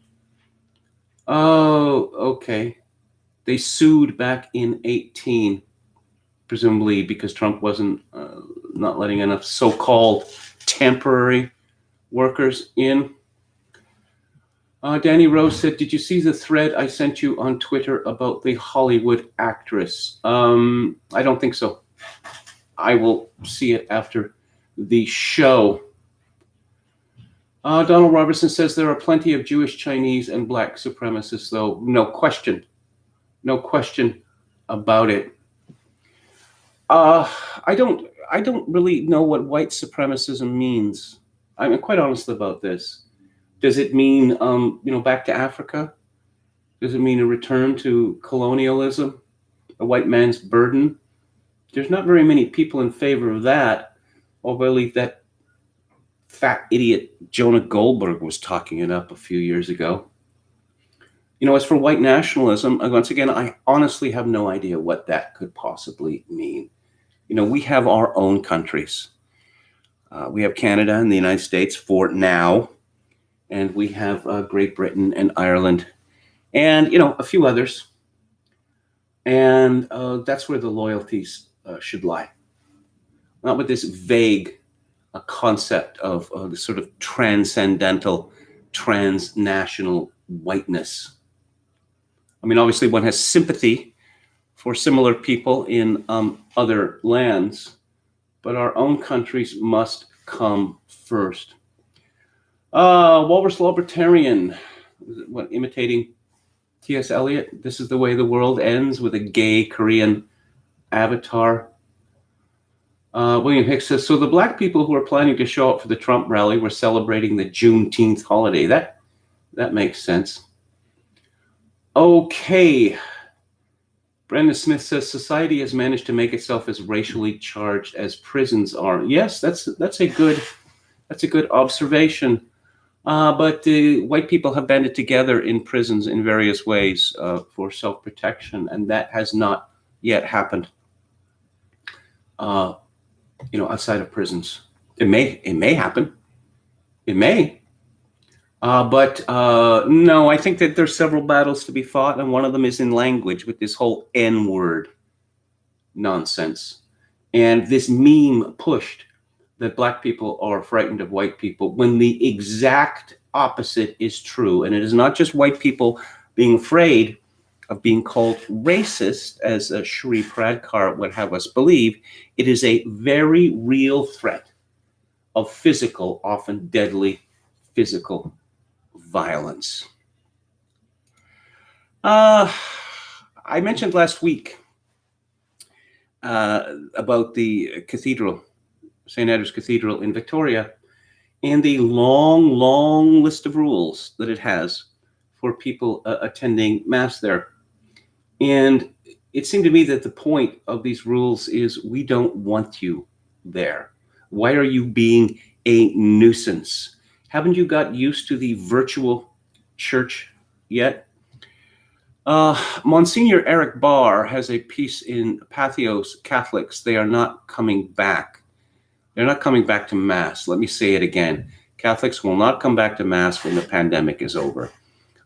Oh, okay. They sued back in 2018, presumably because Trump wasn't not letting enough so-called temporary workers in. Danny Rose said, did you see the thread I sent you on Twitter about the Hollywood actress? I don't think so. I will see it after the show. Donald Robertson says there are plenty of Jewish, Chinese, and black supremacists, though. No question. No question about it. I don't really know what white supremacism means. I'm quite honest about this. Does it mean, back to Africa? Does it mean a return to colonialism, a white man's burden? There's not very many people in favor of that, although I believe that fat idiot Jonah Goldberg was talking it up a few years ago. As for white nationalism, once again, I honestly have no idea what that could possibly mean. We have our own countries. We have Canada and the United States for now, and we have Great Britain and Ireland, and a few others. And that's where the loyalties should lie, not with this vague a concept of the sort of transcendental, transnational whiteness. I mean, obviously one has sympathy for similar people in other lands, but our own countries must come first. Walrus Libertarian, imitating T.S. Eliot? This is the way the world ends, with a gay Korean avatar. William Hicks says, so the black people who are planning to show up for the Trump rally were celebrating the Juneteenth holiday. That makes sense. Okay. Brandon Smith says, society has managed to make itself as racially charged as prisons are. Yes, that's a good observation. But white people have banded together in prisons in various ways for self-protection, and that has not yet happened. Outside of prisons. It may happen. It may. But no, I think that there's several battles to be fought, and one of them is in language with this whole N-word nonsense. And this meme pushed that black people are frightened of white people when the exact opposite is true. And it is not just white people being afraid of being called racist, as Shri Pradkar would have us believe. It is a very real threat of physical, often deadly physical violence. I mentioned last week about the cathedral, St. Andrew's Cathedral in Victoria, and the long list of rules that it has for people attending Mass there. And it seemed to me that the point of these rules is, we don't want you there. Why are you being a nuisance? Haven't you got used to the virtual church yet? Monsignor Eric Barr has a piece in Pathos Catholics. They are not coming back. They're not coming back to Mass. Let me say it again. Catholics will not come back to Mass when the pandemic is over.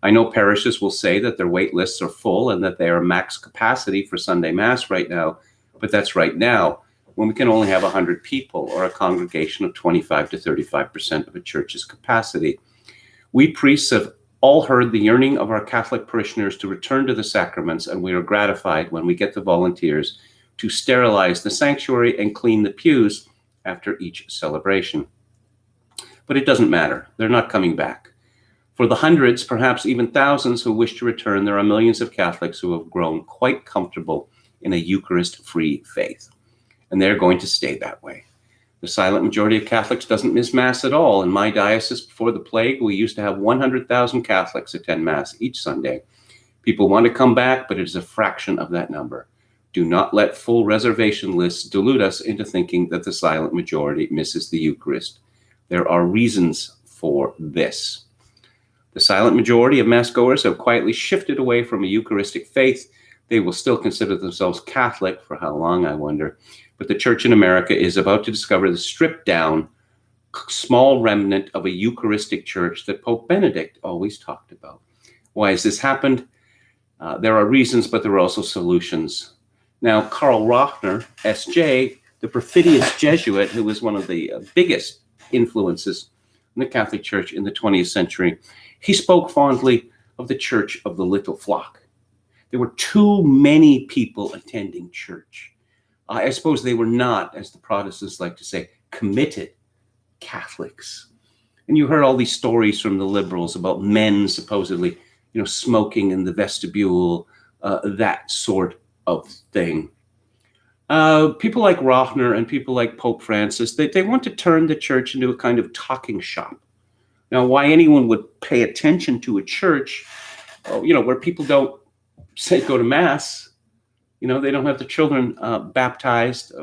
I know parishes will say that their wait lists are full and that they are max capacity for Sunday Mass right now, but that's right now, when we can only have 100 people or a congregation of 25 to 35% of a church's capacity. We priests have all heard the yearning of our Catholic parishioners to return to the sacraments, and we are gratified when we get the volunteers to sterilize the sanctuary and clean the pews after each celebration. But it doesn't matter. They're not coming back. For the hundreds, perhaps even thousands who wish to return, there are millions of Catholics who have grown quite comfortable in a Eucharist-free faith, and they're going to stay that way. The silent majority of Catholics doesn't miss Mass at all. In my diocese, before the plague, we used to have 100,000 Catholics attend Mass each Sunday. People want to come back, but it is a fraction of that number. Do not let full reservation lists delude us into thinking that the silent majority misses the Eucharist. There are reasons for this. The silent majority of Mass-goers have quietly shifted away from a Eucharistic faith. They will still consider themselves Catholic, for how long, I wonder. But the Church in America is about to discover the stripped-down, small remnant of a Eucharistic church that Pope Benedict always talked about. Why has this happened? There are reasons, but there are also solutions. Now, Karl Rochner, S.J., the perfidious Jesuit, who was one of the biggest influences in the Catholic Church in the 20th century, he spoke fondly of the Church of the Little Flock. There were too many people attending church. I suppose they were not, as the Protestants like to say, committed Catholics. And you heard all these stories from the liberals about men supposedly, smoking in the vestibule, that sort of thing. People like Rochner and people like Pope Francis, they want to turn the church into a kind of talking shop. Now, why anyone would pay attention to a church, where people don't go to Mass, they don't have the children baptized.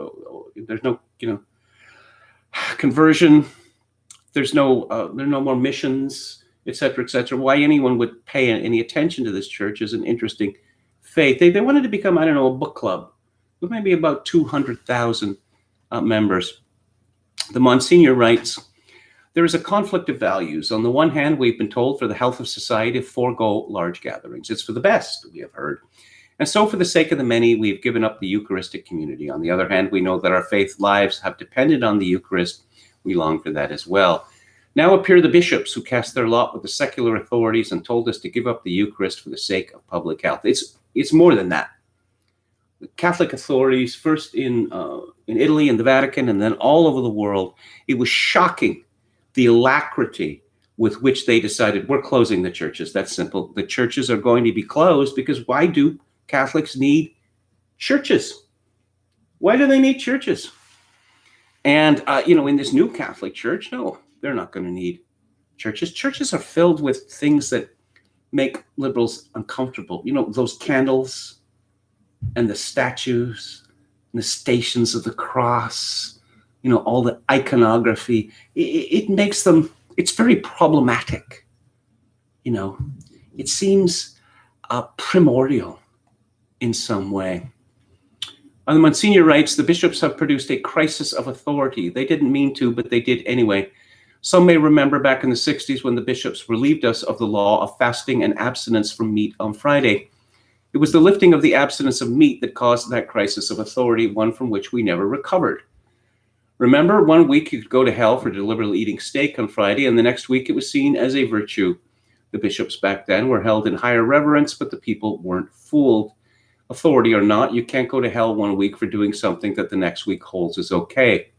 There's no, conversion. There are no more missions, et cetera, et cetera. Why anyone would pay any attention to this church is an interesting faith. They wanted to become, a book club with maybe about 200,000 members. The Monsignor writes, there is a conflict of values. On the one hand, we've been told for the health of society to forego large gatherings. It's for the best, we have heard. And so for the sake of the many, we've given up the Eucharistic community. On the other hand, we know that our faith lives have depended on the Eucharist. We long for that as well. Now appear the bishops who cast their lot with the secular authorities and told us to give up the Eucharist for the sake of public health. It's more than that. The Catholic authorities, first in Italy and the Vatican, and then all over the world, it was shocking the alacrity with which they decided we're closing the churches. That's simple. The churches are going to be closed because why do Catholics need churches? Why do they need churches? And, in this new Catholic Church, no, they're not going to need churches. Churches are filled with things that make liberals uncomfortable. Those candles and the statues and the stations of the cross, all the iconography. It makes them, it's very problematic. It seems primordial in some way. The Monsignor writes, the bishops have produced a crisis of authority. They didn't mean to, but they did anyway. Some may remember back in the 60s when the bishops relieved us of the law of fasting and abstinence from meat on Friday. It was the lifting of the abstinence of meat that caused that crisis of authority, one from which we never recovered. Remember, one week you could go to hell for deliberately eating steak on Friday, and the next week it was seen as a virtue. The bishops back then were held in higher reverence, but the people weren't fooled. Authority or not, you can't go to hell one week for doing something that the next week holds as okay.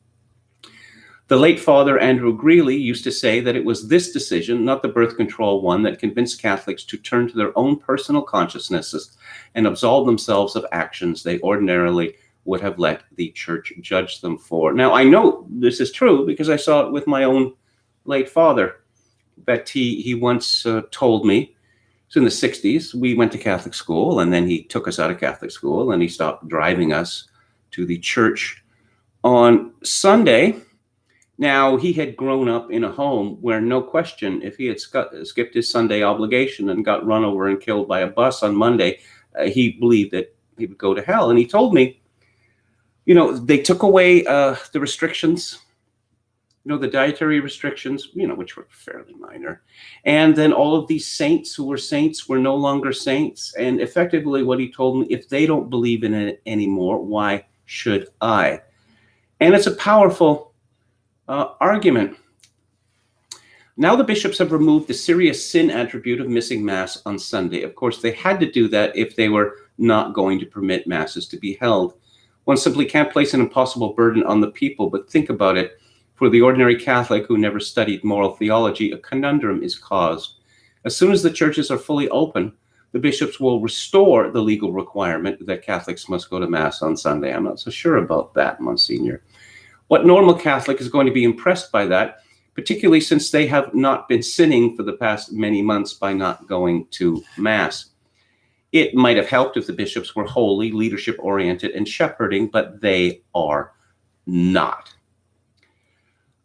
The late Father Andrew Greeley used to say that it was this decision, not the birth control one, that convinced Catholics to turn to their own personal consciousnesses and absolve themselves of actions they ordinarily would have let the church judge them for. Now, I know this is true because I saw it with my own late father, that he once told me. So in the 60s, we went to Catholic school, and then he took us out of Catholic school, and he stopped driving us to the church on Sunday. Now, he had grown up in a home where, no question, if he had skipped his Sunday obligation and got run over and killed by a bus on Monday, he believed that he would go to hell. And he told me, they took away the restrictions The dietary restrictions, which were fairly minor. And then all of these saints who were saints were no longer saints. And effectively what he told me, if they don't believe in it anymore, why should I? And it's a powerful argument. Now the bishops have removed the serious sin attribute of missing Mass on Sunday. Of course, they had to do that if they were not going to permit Masses to be held. One simply can't place an impossible burden on the people, but think about it. For the ordinary Catholic who never studied moral theology, a conundrum is caused. As soon as the churches are fully open, the bishops will restore the legal requirement that Catholics must go to Mass on Sunday. I'm not so sure about that, Monsignor. What normal Catholic is going to be impressed by that, particularly since they have not been sinning for the past many months by not going to Mass? It might have helped if the bishops were holy, leadership-oriented, and shepherding, but they are not.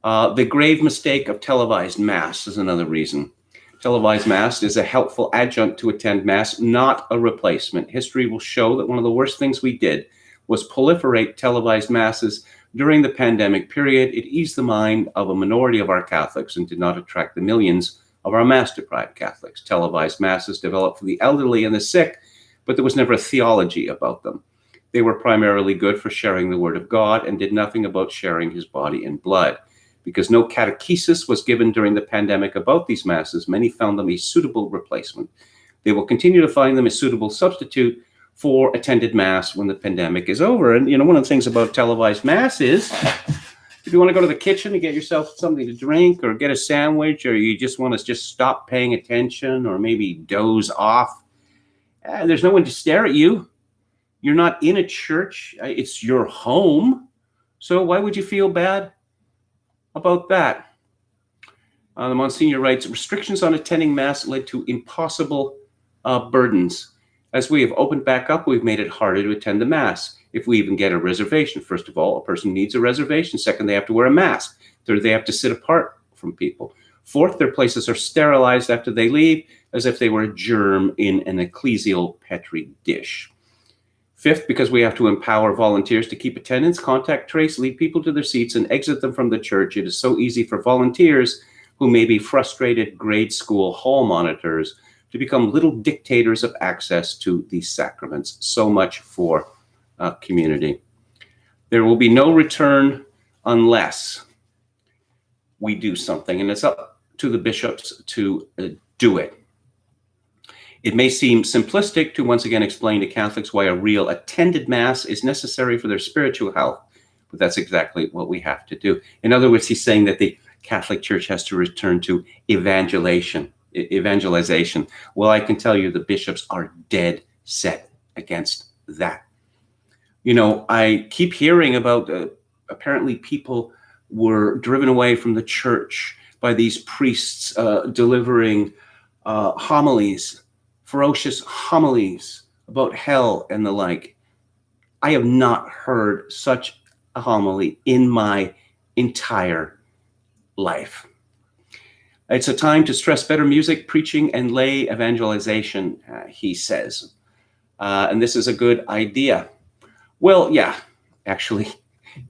The grave mistake of televised Mass is another reason. Televised Mass is a helpful adjunct to attend Mass, not a replacement. History will show that one of the worst things we did was proliferate televised Masses during the pandemic period. It eased the mind of a minority of our Catholics and did not attract the millions of our Mass-deprived Catholics. Televised Masses developed for the elderly and the sick, but there was never a theology about them. They were primarily good for sharing the Word of God and did nothing about sharing His body and blood. Because no catechesis was given during the pandemic about these Masses, many found them a suitable replacement. They will continue to find them a suitable substitute for attended Mass when the pandemic is over. And, one of the things about televised Mass is, if you want to go to the kitchen and get yourself something to drink or get a sandwich, or you just want to just stop paying attention or maybe doze off, there's no one to stare at you. You're not in a church. It's your home. So why would you feel bad about that? The Monsignor writes, restrictions on attending Mass led to impossible burdens. As we have opened back up, we've made it harder to attend the Mass. If we even get a reservation, first of all, a person needs a reservation. Second, they have to wear a mask. Third, they have to sit apart from people. Fourth, their places are sterilized after they leave, as if they were a germ in an ecclesial Petri dish. Fifth, because we have to empower volunteers to keep attendance, contact trace, lead people to their seats, and exit them from the church. It is so easy for volunteers who may be frustrated grade school hall monitors to become little dictators of access to these sacraments. So much for community. There will be no return unless we do something, and it's up to the bishops to do it. It may seem simplistic to once again explain to Catholics why a real attended Mass is necessary for their spiritual health, but that's exactly what we have to do. In other words, he's saying that the Catholic Church has to return to evangelization. Well, I can tell you the bishops are dead set against that. I keep hearing about apparently people were driven away from the church by these priests delivering homilies, ferocious homilies about hell and the like. I have not heard such a homily in my entire life. It's a time to stress better music, preaching, and lay evangelization, he says. And this is a good idea. Well, yeah, actually,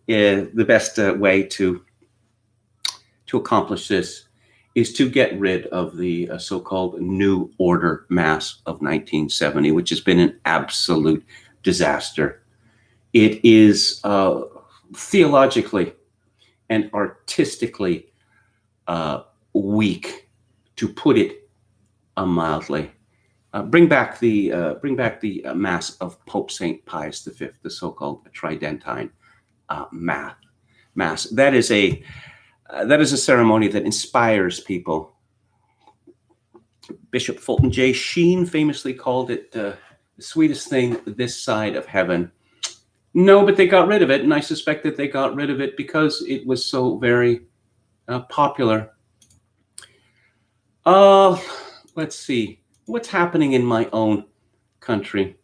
the best way to accomplish this is to get rid of the so-called New Order Mass of 1970, which has been an absolute disaster. It is theologically and artistically weak, to put it mildly. Bring back the Mass of Pope St. Pius V, the so-called Tridentine Mass. That is a ceremony that inspires people. Bishop Fulton J. Sheen famously called it the sweetest thing this side of heaven. No, but they got rid of it, and I suspect that they got rid of it because it was so very popular. Let's see. What's happening in my own country?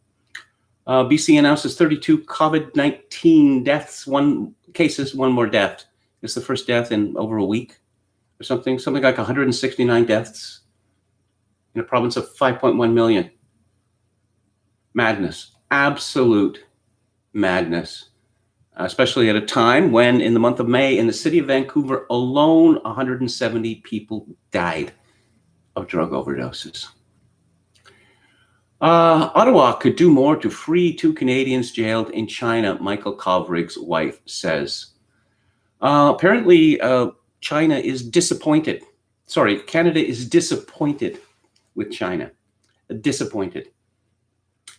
BC announces 32 COVID-19 deaths, one more death. It's the first death in over a week or something like 169 deaths in a province of 5.1 million. Madness, absolute madness. especially at a time when, in the month of May, in the city of Vancouver alone, 170 people died of drug overdoses. Ottawa could do more to free 2 Canadians jailed in China, Michael Kovrig's wife says. Apparently, China is disappointed. Sorry, Canada is disappointed with China. Disappointed.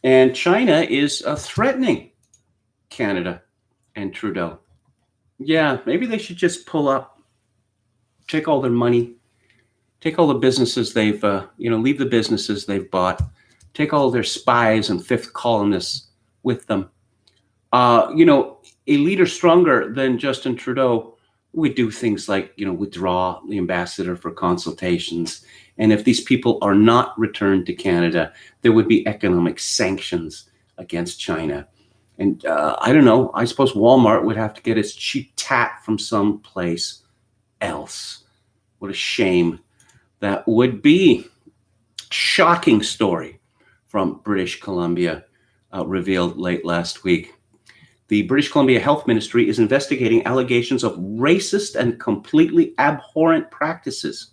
And China is threatening Canada and Trudeau. Yeah, maybe they should just pull up, take all their money, take all the businesses they've, leave the businesses they've bought, take all their spies and fifth columnists with them. A leader stronger than Justin Trudeau would do things like, withdraw the ambassador for consultations. And if these people are not returned to Canada, there would be economic sanctions against China. And I don't know, I suppose Walmart would have to get its cheap tat from someplace else. What a shame that would be. Shocking story from British Columbia, revealed late last week. The British Columbia Health Ministry is investigating allegations of racist and completely abhorrent practices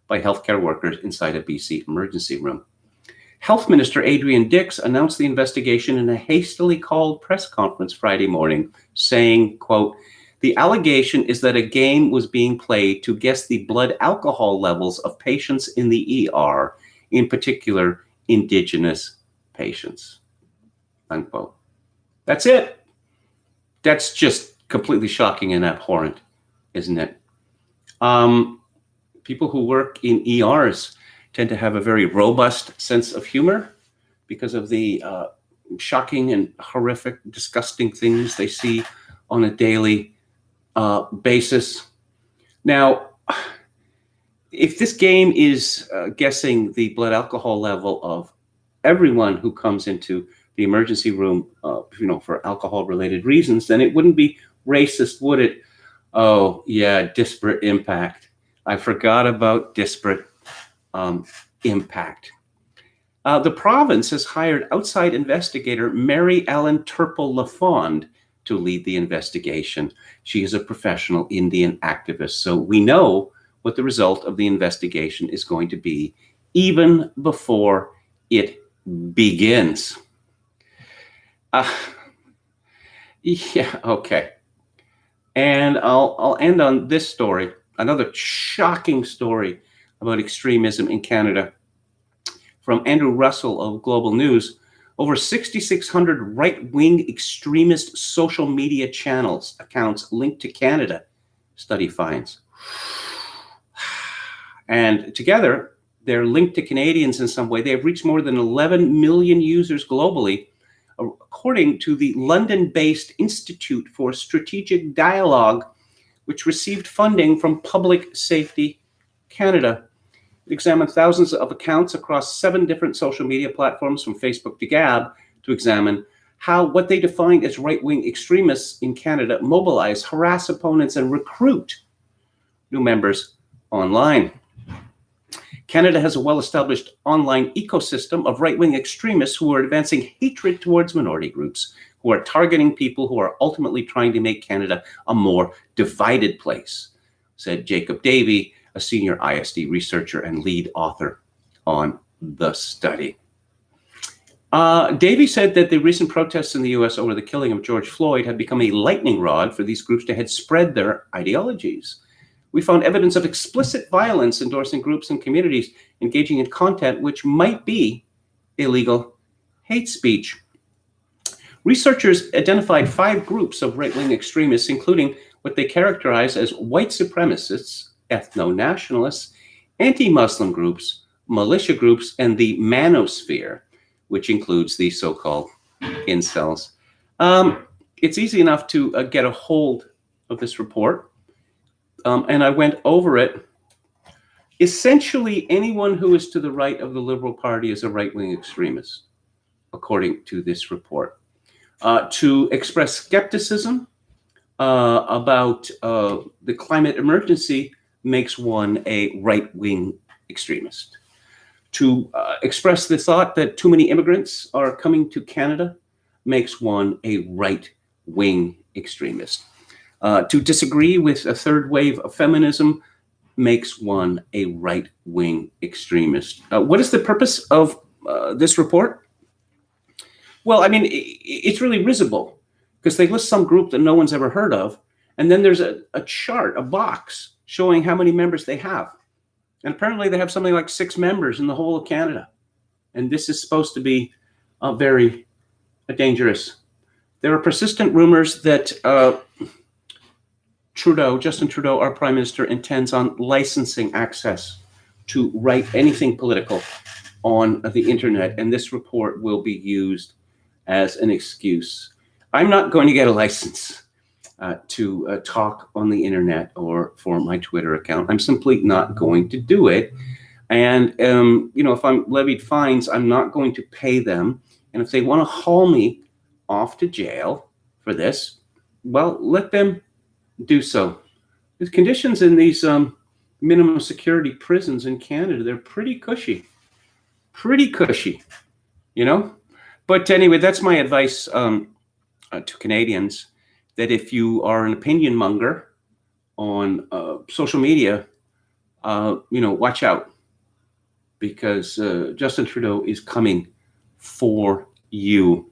by healthcare workers inside a BC emergency room. Health Minister Adrian Dix announced the investigation in a hastily called press conference Friday morning, saying, quote, "The allegation is that a game was being played to guess the blood alcohol levels of patients in the ER, in particular, Indigenous patients," unquote. That's it. That's just completely shocking and abhorrent, isn't it? People who work in ERs tend to have a very robust sense of humor because of the shocking and horrific, disgusting things they see on a daily basis. Now, if this game is guessing the blood alcohol level of everyone who comes into the emergency room, for alcohol-related reasons, then it wouldn't be racist, would it? Oh, yeah, disparate impact. I forgot about disparate impact. The province has hired outside investigator Mary Ellen Turple-Lafond to lead the investigation. She is a professional Indian activist, so we know what the result of the investigation is going to be, even before it begins. Yeah, okay. And I'll end on this story, another shocking story about extremism in Canada. From Andrew Russell of Global News, over 6,600 right-wing extremist social media accounts linked to Canada, study finds. And together, they're linked to Canadians in some way. They have reached more than 11 million users globally, according to the London-based Institute for Strategic Dialogue, which received funding from Public Safety Canada. It examined thousands of accounts across 7 different social media platforms, from Facebook to Gab, to examine how what they defined as right-wing extremists in Canada mobilize, harass opponents, and recruit new members online. Canada has a well-established online ecosystem of right-wing extremists who are advancing hatred towards minority groups, who are targeting people who are ultimately trying to make Canada a more divided place, said Jacob Davey, a senior ISD researcher and lead author on the study. Davey said that the recent protests in the U.S. over the killing of George Floyd have become a lightning rod for these groups to spread their ideologies. We found evidence of explicit violence endorsing groups and communities engaging in content which might be illegal hate speech. Researchers identified 5 groups of right-wing extremists, including what they characterize as white supremacists, ethno-nationalists, anti-Muslim groups, militia groups, and the manosphere, which includes the so-called incels. It's easy enough to get a hold of this report. And I went over it. Essentially, anyone who is to the right of the Liberal Party is a right-wing extremist, according to this report. To express skepticism about the climate emergency makes one a right-wing extremist. To express the thought that too many immigrants are coming to Canada makes one a right right-wing extremist. To disagree with a third wave of feminism makes one a right-wing extremist. What is the purpose of this report? Well, I mean, it's really risible because they list some group that no one's ever heard of, and then there's a chart, a box, showing how many members they have. And apparently they have something like 6 members in the whole of Canada. And this is supposed to be very dangerous. There are persistent rumors that Justin Trudeau, our Prime Minister, intends on licensing access to write anything political on the internet, and this report will be used as an excuse. I'm not going to get a license to talk on the internet or for my Twitter account. I'm simply not going to do it. And, if I'm levied fines, I'm not going to pay them. And if they want to haul me off to jail for this, well, let them do so. The conditions in these minimum security prisons in Canada, they're pretty cushy. But anyway, that's my advice to Canadians, that if you are an opinion monger on social media, watch out, because Justin Trudeau is coming for you.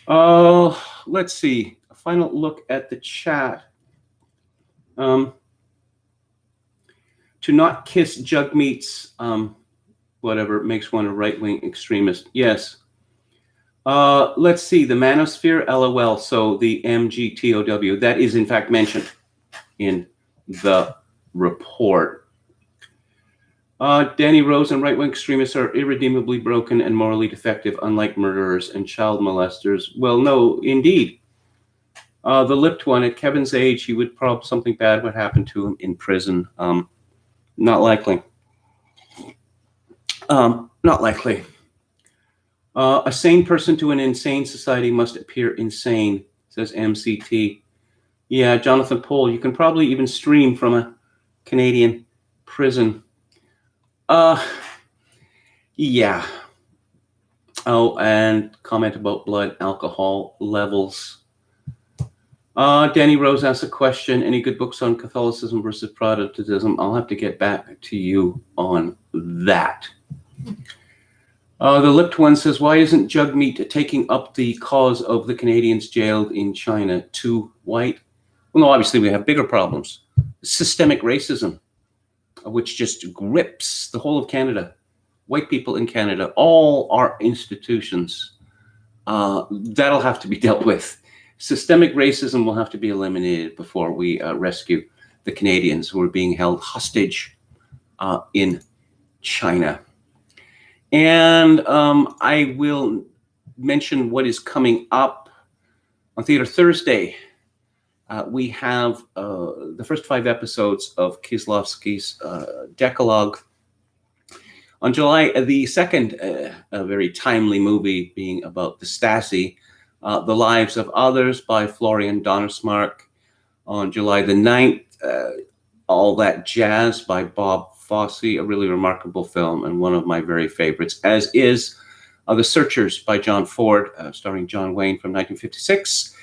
Let's see. A final look at the chat. To not kiss jug meats, whatever, makes one a right-wing extremist. Yes. Let's see. The manosphere, LOL. So the MGTOW, that is in fact mentioned in the report. Danny Rose and right-wing extremists are irredeemably broken and morally defective, unlike murderers and child molesters. Well, no, indeed. The lipped one, at Kevin's age, he would probably, something bad would happen to him in prison. Not likely. Not likely. A sane person to an insane society must appear insane, says MCT. Yeah, Jonathan Pohl, you can probably even stream from a Canadian prison. Yeah. Oh, and comment about blood alcohol levels. Danny Rose asked a question. Any good books on Catholicism versus Protestantism? I'll have to get back to you on that. The lipped one says, why isn't jug meat taking up the cause of the Canadians jailed in China? Too white? Well, no, obviously we have bigger problems. Systemic racism, which just grips the whole of Canada. White people in Canada, all our institutions, that'll have to be dealt with. Systemic racism will have to be eliminated before we rescue the Canadians who are being held hostage in China. And I will mention what is coming up on Theatre Thursday. We have the first 5 episodes of Kieslowski's Decalogue. On July the 2nd, a very timely movie being about the Stasi, The Lives of Others by Florian Donnersmarck. On July the 9th, All That Jazz by Bob Fosse, a really remarkable film and one of my very favorites, as is The Searchers by John Ford, starring John Wayne from 1956.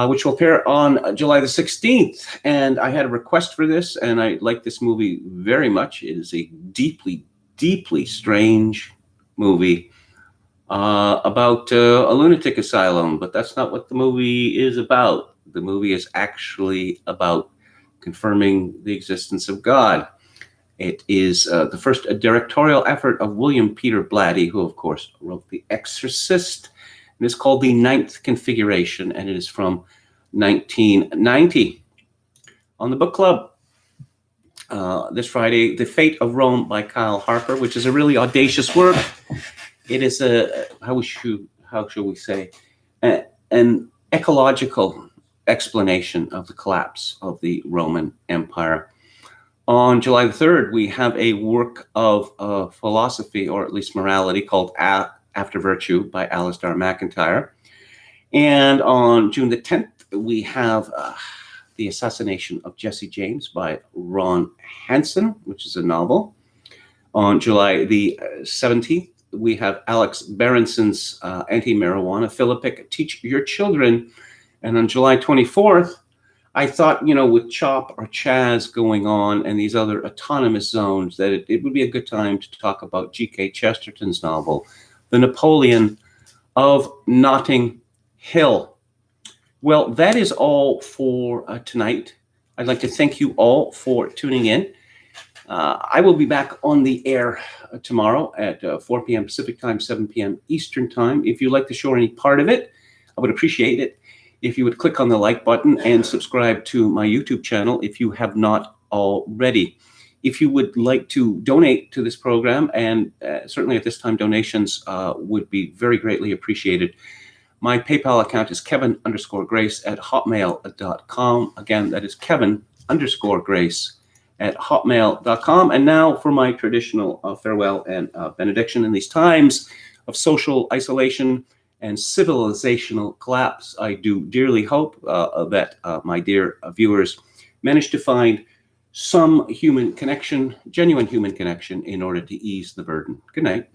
Which will appear on July the 16th. And I had a request for this, and I like this movie very much. It is a deeply, deeply strange movie about a lunatic asylum, but that's not what the movie is about. The movie is actually about confirming the existence of God. It is the first directorial effort of William Peter Blatty, who, of course, wrote The Exorcist. And it's called The Ninth Configuration, and it is from 1990. On the book club this Friday, The Fate of Rome by Kyle Harper, which is a really audacious work. It is a, how shall we say, an ecological explanation of the collapse of the Roman Empire. On July the 3rd, we have a work of philosophy, or at least morality, called After Virtue by Alistair MacIntyre. And on June the 10th, we have The Assassination of Jesse James by Ron Hansen, which is a novel. On July the 17th, we have Alex Berenson's anti-marijuana, Philippic, Teach Your Children. And on July 24th, I thought, with CHOP or Chaz going on and these other autonomous zones, that it would be a good time to talk about G.K. Chesterton's novel, The Napoleon of Notting Hill. Well, that is all for tonight. I'd like to thank you all for tuning in. I will be back on the air tomorrow at 4 p.m. Pacific time, 7 p.m. Eastern time. If you'd like to show any part of it, I would appreciate it if you would click on the like button and subscribe to my YouTube channel if you have not already. If you would like to donate to this program, and certainly at this time, donations would be very greatly appreciated. My PayPal account is kevin_grace@hotmail.com. Again, that is kevin_grace@hotmail.com. And now for my traditional farewell and benediction in these times of social isolation and civilizational collapse. I do dearly hope that my dear viewers manage to find some human connection, genuine human connection, in order to ease the burden. Good night.